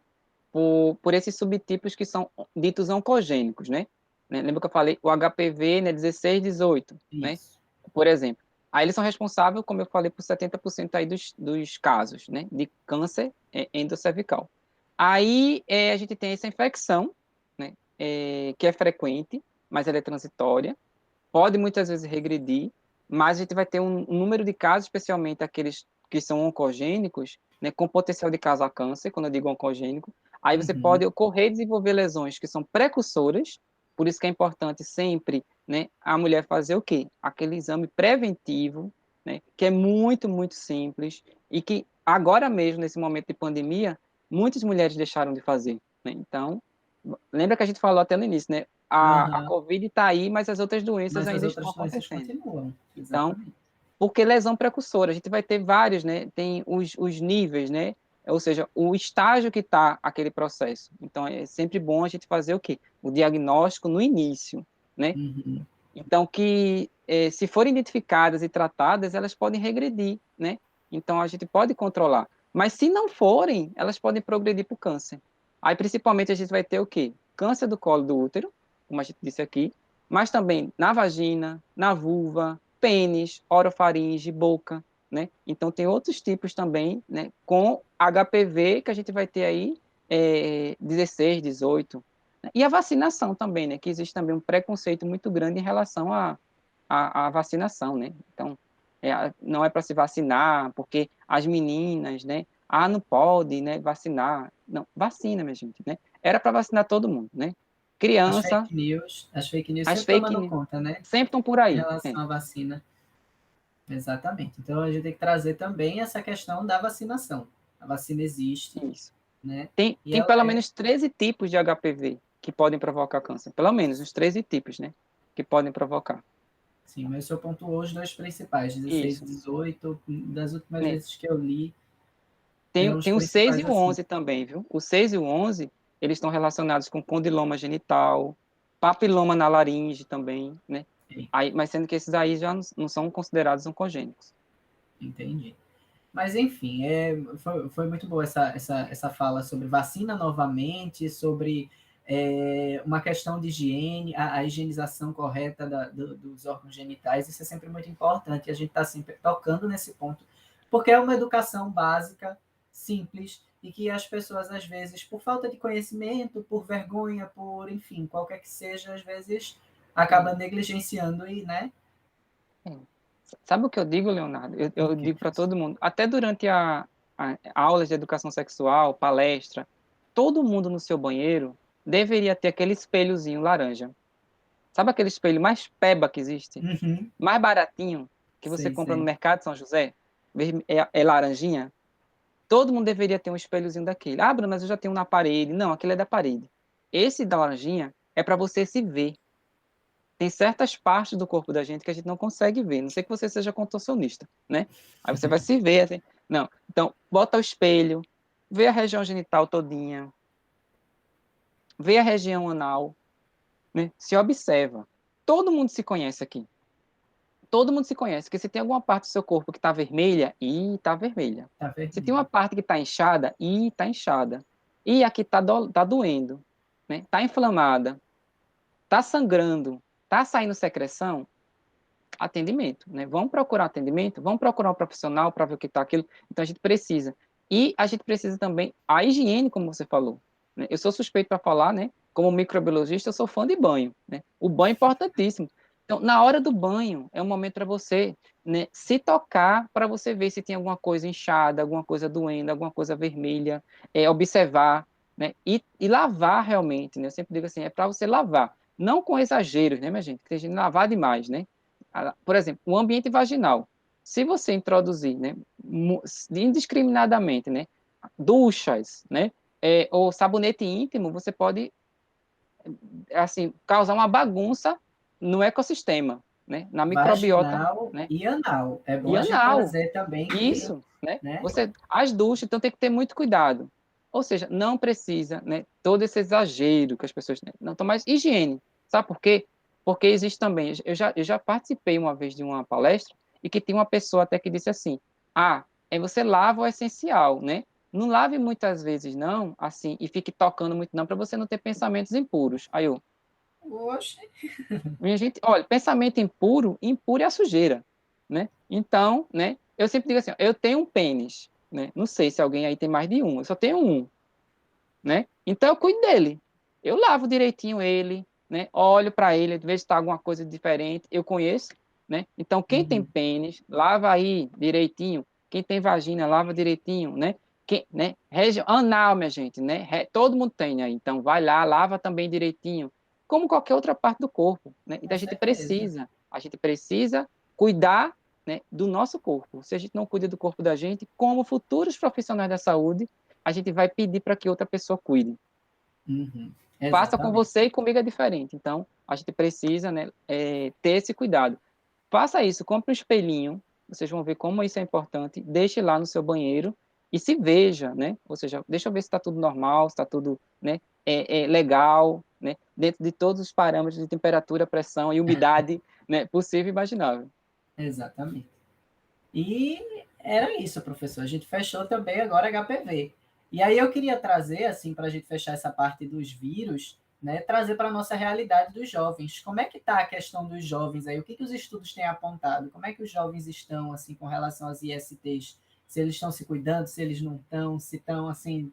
Speaker 2: por esses subtipos que são ditos oncogênicos, né? Lembra que eu falei o HPV, né, 16, 18, né?
Speaker 1: Isso.
Speaker 2: Por exemplo. Aí eles são responsáveis, como eu falei, por 70% aí dos casos, né, de câncer endocervical. Aí a gente tem essa infecção, né, que é frequente, mas ela é transitória, pode muitas vezes regredir, mas a gente vai ter um número de casos, especialmente aqueles que são oncogênicos, né, com potencial de causar câncer, quando eu digo oncogênico, aí você
Speaker 1: Uhum.
Speaker 2: pode ocorrer e desenvolver lesões que são precursoras, por isso que é importante sempre, né, a mulher fazer o quê? Aquele exame preventivo, né, que é muito, muito simples, e que agora mesmo, nesse momento de pandemia, muitas mulheres deixaram de fazer, né? Então, lembra que a gente falou até no início, né? A
Speaker 1: Uhum.
Speaker 2: Covid está aí, mas as outras doenças
Speaker 1: Mas as
Speaker 2: ainda estão
Speaker 1: outras doenças
Speaker 2: acontecendo.
Speaker 1: continuam.
Speaker 2: Então,
Speaker 1: Exatamente.
Speaker 2: porque lesão precursora, a gente vai ter vários, né? Tem os níveis, né? Ou seja, o estágio que está aquele processo. Então, é sempre bom a gente fazer o quê? O diagnóstico no início, né?
Speaker 1: Uhum.
Speaker 2: Então, que se forem identificadas e tratadas, elas podem regredir, né? Então, a gente pode controlar. Mas se não forem, elas podem progredir para o câncer. Aí, principalmente, a gente vai ter o quê? Câncer do colo do útero, como a gente disse aqui, mas também na vagina, na vulva, pênis, orofaringe, boca, né? Então, tem outros tipos também, né? Com HPV, que a gente vai ter aí 16, 18. E a vacinação também, né? Que existe também um preconceito muito grande em relação à vacinação, né? Então, não é para se vacinar, porque as meninas, né? Ah, não pode, né? Vacinar. Não, vacina, minha gente, né? Era para vacinar todo mundo, né? Criança,
Speaker 1: As fake news
Speaker 2: as
Speaker 1: sempre
Speaker 2: fake
Speaker 1: tomando
Speaker 2: news
Speaker 1: conta, né?
Speaker 2: sempre estão por
Speaker 1: Em
Speaker 2: aí.
Speaker 1: relação à vacina. Exatamente. Então a gente tem que trazer também essa questão da vacinação. A vacina existe,
Speaker 2: Isso.
Speaker 1: né? E
Speaker 2: Tem
Speaker 1: ela
Speaker 2: pelo
Speaker 1: é,
Speaker 2: menos 13 tipos de HPV que podem provocar câncer. Pelo menos uns 13 tipos, né? Que podem provocar.
Speaker 1: sim, mas o senhor pontuou os dois principais, 16 e
Speaker 2: Isso.
Speaker 1: 18. Das últimas
Speaker 2: Né?
Speaker 1: vezes que eu li, eram os
Speaker 2: Tem o 6 e
Speaker 1: principais
Speaker 2: o
Speaker 1: assim.
Speaker 2: 11 também, viu? O 6 e o 11, eles estão relacionados com condiloma genital, papiloma na laringe também, né?
Speaker 1: Sim,
Speaker 2: Aí, mas sendo que esses aí já não são considerados oncogênicos.
Speaker 1: entendi. Mas, enfim, foi muito boa essa fala sobre vacina novamente, sobre uma questão de higiene, a higienização correta dos órgãos genitais. Isso é sempre muito importante. A gente está sempre tocando nesse ponto, porque é uma educação básica, simples, e que as pessoas, às vezes, por falta de conhecimento, por vergonha, por, enfim, qualquer que seja, às vezes acaba
Speaker 2: É,
Speaker 1: negligenciando e, né?
Speaker 2: é. Sabe o que eu digo, Leonardo?
Speaker 1: O
Speaker 2: Eu
Speaker 1: que,
Speaker 2: digo para todo mundo, até durante a aulas de educação sexual, palestra, todo mundo no seu banheiro deveria ter aquele espelhozinho laranja. Sabe aquele espelho mais peba que existe?
Speaker 1: Uhum,
Speaker 2: Mais baratinho, que você
Speaker 1: sei,
Speaker 2: compra no
Speaker 1: sei.
Speaker 2: mercado de São José? É laranjinha? Todo mundo deveria ter um espelhozinho daquele. Ah, Bruno, mas eu já tenho um na parede. Não, aquele é da parede. Esse da laranjinha é para você se ver. Tem certas partes do corpo da gente que a gente não consegue ver. Não sei que você seja contorcionista, né? Aí você vai se ver assim. Não. Então, bota o espelho, vê a região genital todinha, vê a região anal, né? Se observa. Todo mundo se conhece aqui. Todo mundo se conhece. Porque se tem alguma parte do seu corpo que está vermelha, e está vermelha.
Speaker 1: Tá
Speaker 2: Se tem uma
Speaker 1: vermelho.
Speaker 2: parte que está inchada, e está inchada. E aqui tá doendo, né? Tá inflamada, tá sangrando, tá saindo secreção, atendimento, né? Vamos procurar atendimento, vamos procurar um profissional para ver o que está aquilo. Então a gente precisa. E a gente precisa também a higiene, como você falou, né? Eu sou suspeito para falar, né? Como microbiologista, eu sou fã de banho, né? O banho é importantíssimo. Então, na hora do banho, é um momento para você, né, se tocar para você ver se tem alguma coisa inchada, alguma coisa doendo, alguma coisa vermelha, observar, né? E lavar realmente, né? Eu sempre digo assim, é para você lavar, não com exageros, né, minha gente? Porque a gente lavar demais, né? Por exemplo, o ambiente vaginal. Se você introduzir, né, indiscriminadamente, né, duchas, né, ou sabonete íntimo, você pode, assim, causar uma bagunça no ecossistema, né, na microbiota,
Speaker 1: Vaginal
Speaker 2: né,
Speaker 1: e anal. É bom
Speaker 2: e
Speaker 1: a gente
Speaker 2: anal.
Speaker 1: trazer também que,
Speaker 2: Isso, né?
Speaker 1: né?
Speaker 2: As duchas, então tem que ter muito cuidado. Ou seja, não precisa, né, todo esse exagero que as pessoas, né, não estão mais higiene. Sabe por quê? Porque existe também, eu já participei uma vez de uma palestra e que tinha uma pessoa até que disse assim: "Ah, você lava o essencial, né? Não lave muitas vezes não, assim, e fique tocando muito não para você não ter pensamentos impuros". Aí eu,
Speaker 1: Oxe,
Speaker 2: minha gente, olha, pensamento impuro, impuro é a sujeira, né? Então, né, eu sempre digo assim, ó, eu tenho um pênis, né? Não sei se alguém aí tem mais de um, eu só tenho um, né? Então eu cuido dele. Eu lavo direitinho ele, né? Olho para ele, vejo se está alguma coisa diferente, eu conheço, né? Então quem tem
Speaker 1: uhum.
Speaker 2: pênis, lava aí direitinho. Quem tem vagina, lava direitinho, né? Quem, né? Região anal, minha gente, né? Todo mundo tem aí. Então vai lá, lava também direitinho, como qualquer outra parte do corpo, né? Então
Speaker 1: Com certeza.
Speaker 2: a gente precisa cuidar, né, do nosso corpo. Se a gente não cuida do corpo da gente, como futuros profissionais da saúde, a gente vai pedir para que outra pessoa cuide.
Speaker 1: Uhum.
Speaker 2: Faça com
Speaker 1: Exatamente.
Speaker 2: você e comigo é diferente. Então, a gente precisa, né, ter esse cuidado. Faça isso, compre um espelhinho, vocês vão ver como isso é importante, deixe lá no seu banheiro e se veja, né? Ou seja, deixa eu ver se está tudo normal, se está tudo, né, legal, né? Dentro de todos os parâmetros de temperatura, pressão e umidade, né? Possível e imaginável.
Speaker 1: Exatamente. E era isso, professor. A gente fechou também agora HPV. E aí eu queria trazer, assim, para a gente fechar essa parte dos vírus, né, trazer para a nossa realidade dos jovens. Como é que está a questão dos jovens aí? O que, que os estudos têm apontado? Como é que os jovens estão, assim, com relação às ISTs? Se eles estão se cuidando, se eles não estão, se estão, assim,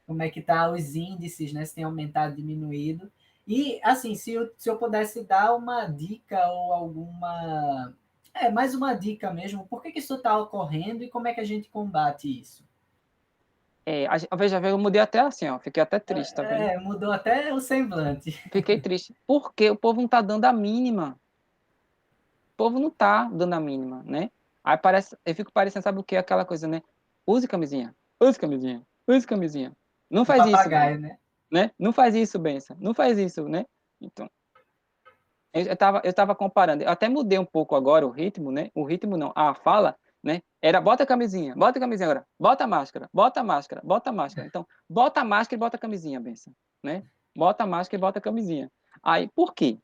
Speaker 1: como é que tá os índices, né? Se tem aumentado, diminuído. E, assim, se eu pudesse dar uma dica ou alguma... mais uma dica mesmo. Por que que isso está ocorrendo e como é que a gente combate isso?
Speaker 2: Veja, eu mudei até assim, ó, fiquei até triste, tá vendo?
Speaker 1: Mudou até o semblante.
Speaker 2: Fiquei triste. Porque o povo não tá dando a mínima. O povo não tá dando a mínima, né? Aí parece, eu fico parecendo, sabe o que? Aquela coisa, né? Use camisinha, use camisinha, use camisinha. Não
Speaker 1: O
Speaker 2: faz isso,
Speaker 1: papagaio, né?
Speaker 2: né? Não faz isso, benção. Não faz isso, né? Então, eu tava comparando. Eu até mudei um pouco agora o ritmo, né? O ritmo não, a fala, né? Era bota a camisinha agora, bota a máscara, bota a máscara, bota a máscara. Então, bota a máscara e bota a camisinha, benção, né? Bota a máscara e bota a camisinha. Aí, por quê?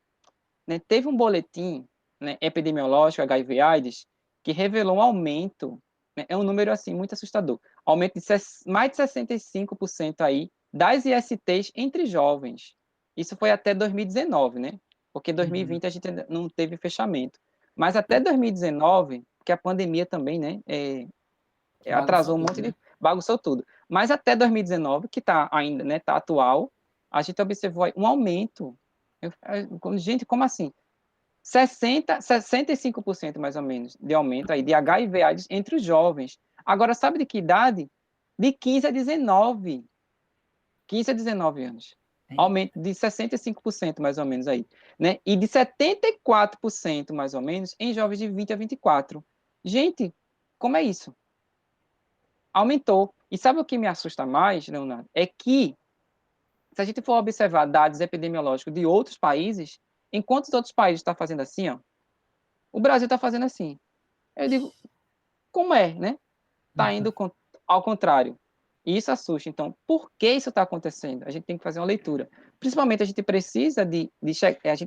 Speaker 2: Né, teve um boletim, né, epidemiológico HIV/AIDS que revelou um aumento, né, é um número assim muito assustador, aumento de mais de 65% aí das ISTs entre jovens. Isso foi até 2019, né? Porque
Speaker 1: Uhum.
Speaker 2: 2020 a gente ainda não teve fechamento. Mas até 2019, que a pandemia também, né,
Speaker 1: Bagunçou
Speaker 2: atrasou um
Speaker 1: tudo,
Speaker 2: monte
Speaker 1: né?
Speaker 2: de bagunçou tudo. Mas até 2019, que está ainda, né, tá atual, a gente observou um aumento. Gente, como assim? 65% mais ou menos de aumento aí de HIV/AIDS entre os jovens. Agora, sabe de que idade? De 15 a 19. 15 a 19 anos. Aumento de 65% mais ou menos aí, né? E de 74% mais ou menos em jovens de 20 a 24. Gente, como é isso? Aumentou. E sabe o que me assusta mais, Leonardo? É que, se a gente for observar dados epidemiológicos de outros países, enquanto os outros países estão fazendo assim, ó, o Brasil está fazendo assim. Eu digo, como é, né? Está indo ao contrário. E isso assusta. Então, por que isso está acontecendo? A gente tem que fazer uma leitura. Principalmente, a gente precisa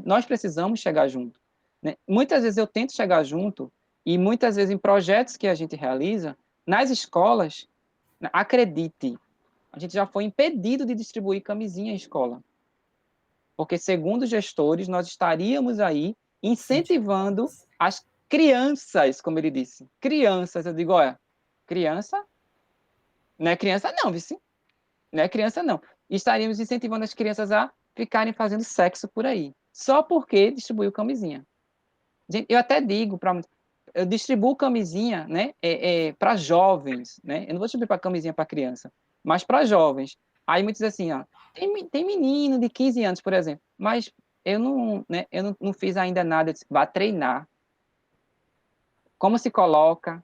Speaker 2: nós precisamos chegar junto. Né? Muitas vezes eu tento chegar junto e muitas vezes em projetos que a gente realiza, nas escolas, acredite, a gente já foi impedido de distribuir camisinha em escola. Porque, segundo os gestores, nós estaríamos aí incentivando as crianças, como ele disse. Crianças, eu digo, olha, criança, não é criança não, vice. Não é criança não. Estaríamos incentivando as crianças a ficarem fazendo sexo por aí. Só porque distribuiu camisinha. Eu até digo para eu distribuo camisinha, né, para jovens, né? Eu não vou distribuir para camisinha para criança, mas para jovens. Aí muitos dizem assim, ó, tem menino de 15 anos, por exemplo, mas eu não, né, eu não fiz ainda nada, eu disse, vá treinar. Como se coloca,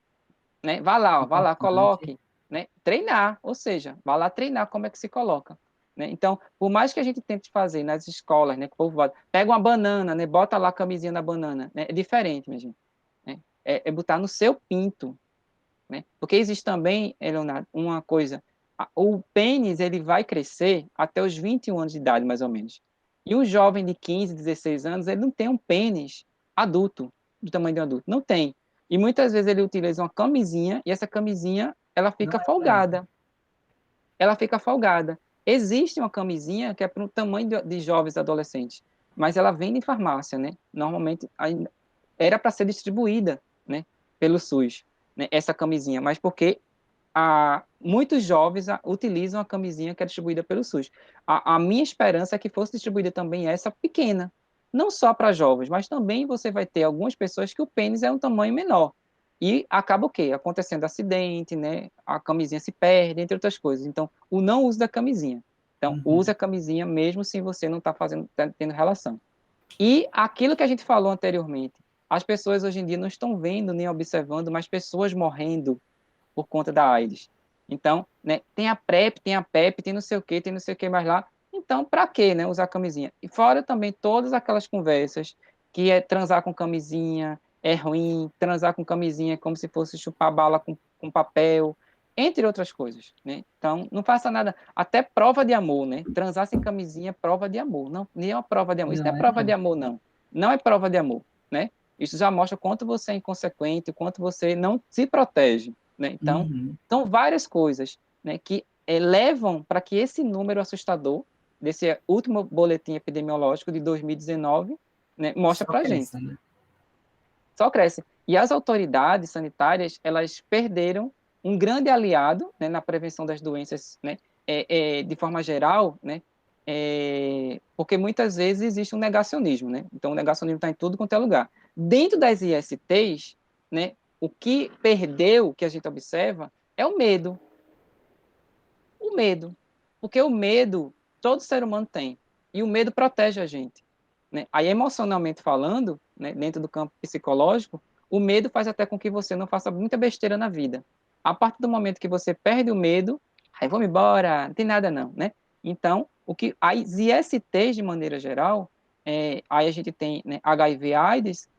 Speaker 2: né? Vá lá, ó, vá lá,
Speaker 1: Importante.
Speaker 2: coloque, né? Treinar, ou seja, vá lá treinar como é que se coloca. Né? Então, por mais que a gente tente fazer nas escolas, né, que o povo pega uma banana, né, bota lá a camisinha na banana, né, é diferente, minha gente. Né? É botar no seu pinto, né? Porque existe também, Leonardo, uma coisa, o pênis ele vai crescer até os 21 anos de idade, mais ou menos. E o jovem de 15, 16 anos, ele não tem um pênis adulto, do tamanho de um adulto, não tem. E muitas vezes ele utiliza uma camisinha e essa camisinha, ela
Speaker 1: Não
Speaker 2: fica
Speaker 1: é para ele.
Speaker 2: folgada. Ela fica folgada. Existe uma camisinha que é para o tamanho de jovens adolescentes, mas ela vende em farmácia, né? Normalmente era para ser distribuída, né, pelo SUS, né, essa camisinha, mas porque muitos jovens utilizam a camisinha que é distribuída pelo SUS. A minha esperança é que fosse distribuída também essa pequena, não só para jovens, mas também você vai ter algumas pessoas que o pênis é um tamanho menor. E acaba o quê? Acontecendo acidente, né? A camisinha se perde, entre outras coisas. Então, o não uso da camisinha. Então, use
Speaker 1: Uhum.
Speaker 2: a camisinha mesmo se você não está tendo relação. E aquilo que a gente falou anteriormente, as pessoas hoje em dia não estão vendo nem observando mais pessoas morrendo por conta da AIDS. Então, né, tem a PrEP, tem a PEP, tem não sei o que mais lá. Então, para que, né, usar camisinha? E fora também todas aquelas conversas que é transar com camisinha, é ruim, transar com camisinha é como se fosse chupar bala com papel, entre outras coisas, né? Então, não faça nada, até prova de amor, né? Transar sem camisinha é prova de amor, não, nem é uma prova de amor. Isso não é
Speaker 1: Não é
Speaker 2: prova de
Speaker 1: não.
Speaker 2: amor, não. Não é prova de amor. né? Isso já mostra o quanto você é inconsequente, o quanto você não se protege, né? Então,
Speaker 1: Uhum.
Speaker 2: são várias coisas, né, que levam para que esse número assustador desse último boletim epidemiológico de 2019, né, mostra
Speaker 1: Só
Speaker 2: para a gente.
Speaker 1: cresce, né?
Speaker 2: Só cresce. E as autoridades sanitárias, elas perderam um grande aliado, né, na prevenção das doenças, né, de forma geral, né, porque muitas vezes existe um negacionismo, né? Então, o negacionismo está em tudo quanto é lugar. Dentro das ISTs, né, o que perdeu, que a gente observa, é o medo. O medo. Porque o medo, todo ser humano tem. E o medo protege a gente, né? Aí, emocionalmente falando, né, dentro do campo psicológico, o medo faz até com que você não faça muita besteira na vida. A partir do momento que você perde o medo, aí vamos embora, não tem nada não, né? Então, o que as ISTs, de maneira geral, aí a gente tem, né, HIV/AIDS,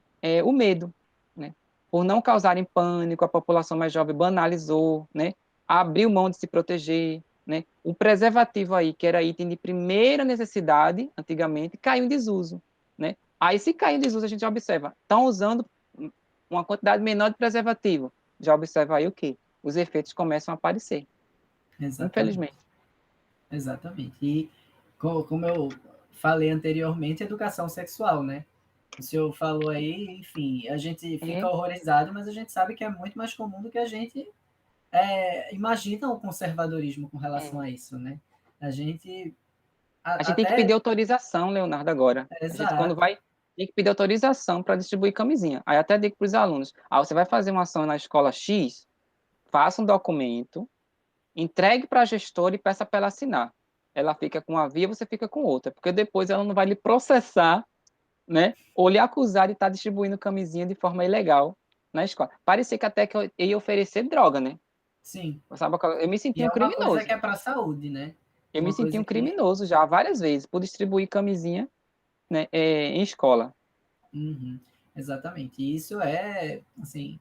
Speaker 2: o medo, né? Por não causarem pânico, a população mais jovem banalizou, né? Abriu mão de se proteger, né? O preservativo aí, que era item de primeira necessidade, antigamente, caiu em desuso, né? Aí, se caiu em desuso, a gente já observa, estão usando uma quantidade menor de preservativo. Já observa aí o quê? Os efeitos começam a aparecer,
Speaker 1: Exatamente.
Speaker 2: infelizmente.
Speaker 1: Exatamente. E como eu falei anteriormente, educação sexual, né? O senhor falou aí, enfim, a gente fica
Speaker 2: É,
Speaker 1: horrorizado, mas a gente sabe que é muito mais comum do que a gente imagina o conservadorismo com relação
Speaker 2: é.
Speaker 1: a isso, né? A gente
Speaker 2: A gente tem que pedir
Speaker 1: até.
Speaker 2: autorização, Leonardo, agora. A gente, quando
Speaker 1: Exato.
Speaker 2: vai, tem que pedir autorização para distribuir camisinha. Aí até digo para os alunos, você vai fazer uma ação na escola X, faça um documento, entregue para a gestora e peça para ela assinar. Ela fica com uma via, você fica com outra, porque depois ela não vai lhe processar, né? Ou lhe acusar de estar distribuindo camisinha de forma ilegal na escola. Parecia que até que eu ia oferecer droga, né?
Speaker 1: Sim.
Speaker 2: Sabe, eu me
Speaker 1: E
Speaker 2: senti
Speaker 1: é
Speaker 2: um
Speaker 1: uma coisa que
Speaker 2: criminoso.
Speaker 1: é para a saúde, né?
Speaker 2: Eu me
Speaker 1: Uma
Speaker 2: senti
Speaker 1: coisa
Speaker 2: um
Speaker 1: que.
Speaker 2: criminoso já várias vezes por distribuir camisinha, né, em escola.
Speaker 1: Uhum, exatamente. E isso é, assim,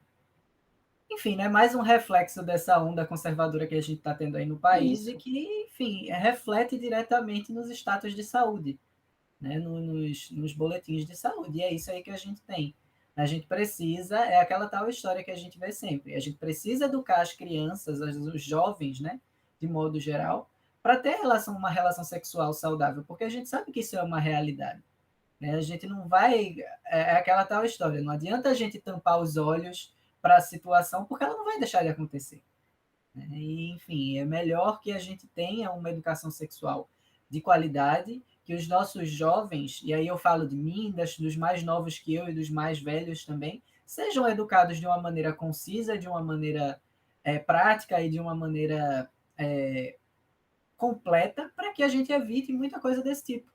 Speaker 1: enfim, né, mais um reflexo dessa onda conservadora que a gente está tendo aí no país e
Speaker 2: Isso,
Speaker 1: que, enfim, reflete diretamente nos status de saúde, né, nos boletins de saúde. E é isso aí que a gente tem. A gente precisa, é aquela tal história que a gente vê sempre, a gente precisa educar as crianças, os jovens, né, de modo geral, para ter uma relação sexual saudável, porque a gente sabe que isso é uma realidade. Né? A gente não vai. É aquela tal história, não adianta a gente tampar os olhos para a situação, porque ela não vai deixar de acontecer. Né? E, enfim, é melhor que a gente tenha uma educação sexual de qualidade, que os nossos jovens, e aí eu falo de mim, dos mais novos que eu e dos mais velhos também, sejam educados de uma maneira concisa, de uma maneira prática e de uma maneira completa, para que a gente evite muita coisa desse tipo,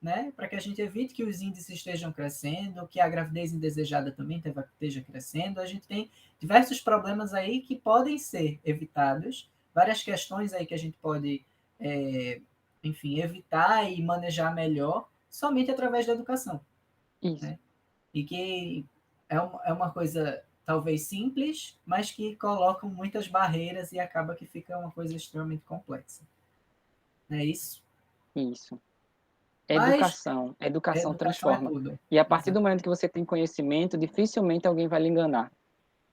Speaker 1: né? Para que a gente evite que os índices estejam crescendo, que a gravidez indesejada também esteja crescendo. A gente tem diversos problemas aí que podem ser evitados, várias questões aí que a gente pode, enfim, evitar e manejar melhor somente através da educação,
Speaker 2: isso,
Speaker 1: né? E que é uma coisa talvez simples, mas que colocam muitas barreiras e acaba que fica uma coisa extremamente complexa. Não é isso?
Speaker 2: isso.
Speaker 1: Mas
Speaker 2: Educação
Speaker 1: educação é
Speaker 2: transforma.
Speaker 1: tudo.
Speaker 2: E a partir do momento
Speaker 1: Exatamente.
Speaker 2: que você tem conhecimento, dificilmente alguém vai lhe enganar.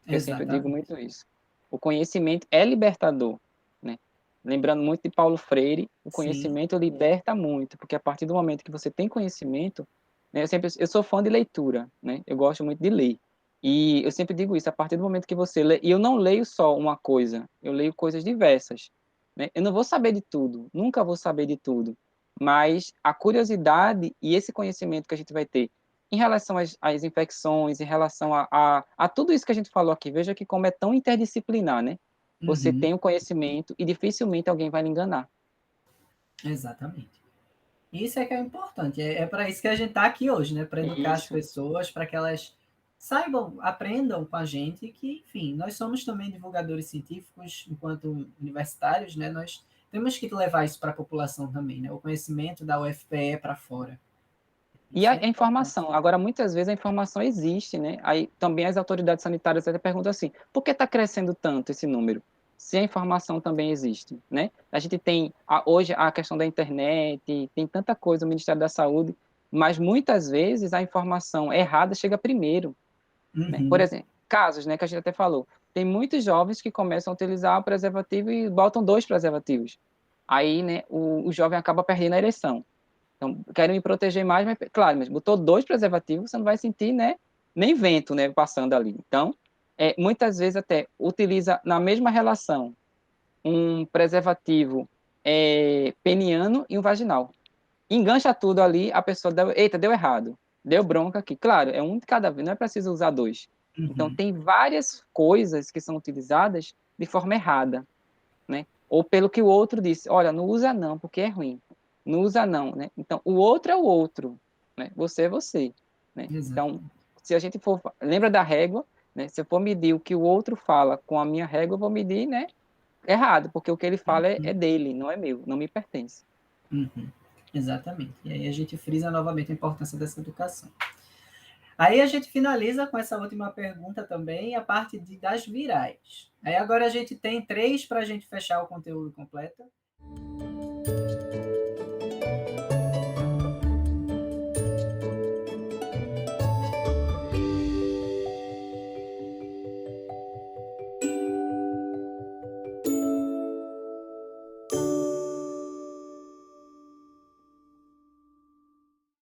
Speaker 2: Eu sempre digo
Speaker 1: Exatamente.
Speaker 2: muito isso. O conhecimento é libertador, né? Lembrando muito de Paulo Freire, o
Speaker 1: Sim,
Speaker 2: conhecimento liberta muito, porque a partir do momento que você tem conhecimento, né, eu sou fã de leitura, né? Eu gosto muito de ler. E eu sempre digo isso, a partir do momento que você lê, e eu não leio só uma coisa, eu leio coisas diversas, né? Eu não vou saber de tudo, nunca vou saber de tudo, mas a curiosidade e esse conhecimento que a gente vai ter em relação às infecções, em relação a tudo isso que a gente falou aqui, veja que como é tão interdisciplinar, né? Você
Speaker 1: uhum,
Speaker 2: tem o conhecimento e dificilmente alguém vai lhe enganar.
Speaker 1: exatamente. Isso é que é importante. É para isso que a gente está aqui hoje, né? Para educar as
Speaker 2: Isso,
Speaker 1: pessoas, para que elas saibam, aprendam com a gente que, enfim, nós somos também divulgadores científicos, enquanto universitários, né? Nós temos que levar isso para a população também, né? O conhecimento da UFPE para fora.
Speaker 2: e
Speaker 1: Isso é
Speaker 2: a
Speaker 1: importante.
Speaker 2: informação, agora muitas vezes a informação existe, né? Aí também as autoridades sanitárias até perguntam assim, por que está crescendo tanto esse número? Se a informação também existe, né? A gente tem hoje a questão da internet, tem tanta coisa, o Ministério da Saúde, mas muitas vezes a informação errada chega primeiro, né? Por
Speaker 1: Uhum.
Speaker 2: exemplo, casos, né, que a gente até falou, tem muitos jovens que começam a utilizar o preservativo e botam 2 preservativos. Aí, né, o jovem acaba perdendo a ereção. Então, quero me proteger mais, mas, claro, mas botou 2 preservativos, você não vai sentir, né, nem vento, né, passando ali. Então, muitas vezes até utiliza na mesma relação um preservativo peniano e um vaginal. Engancha tudo ali, a pessoa deu, eita, deu errado, deu bronca aqui. Claro, é um de cada vez, não é preciso usar 2. Então,
Speaker 1: Uhum.
Speaker 2: tem várias coisas que são utilizadas de forma errada, né? Ou pelo que o outro disse, olha, não usa não, porque é ruim. Não usa não, né? Então, o outro é o outro, né? Você é você, né? Então,
Speaker 1: Exatamente.
Speaker 2: se a gente for, lembra da régua, né? Se eu for medir o que o outro fala com a minha régua, eu vou medir, né? Errado, porque o que ele fala é
Speaker 1: Uhum.
Speaker 2: dele, não é meu, não me pertence.
Speaker 1: Uhum. Exatamente. E aí a gente frisa novamente a importância dessa educação. Aí a gente finaliza com essa última pergunta também, a parte das virais. Aí agora a gente tem 3 para a gente fechar o conteúdo completo.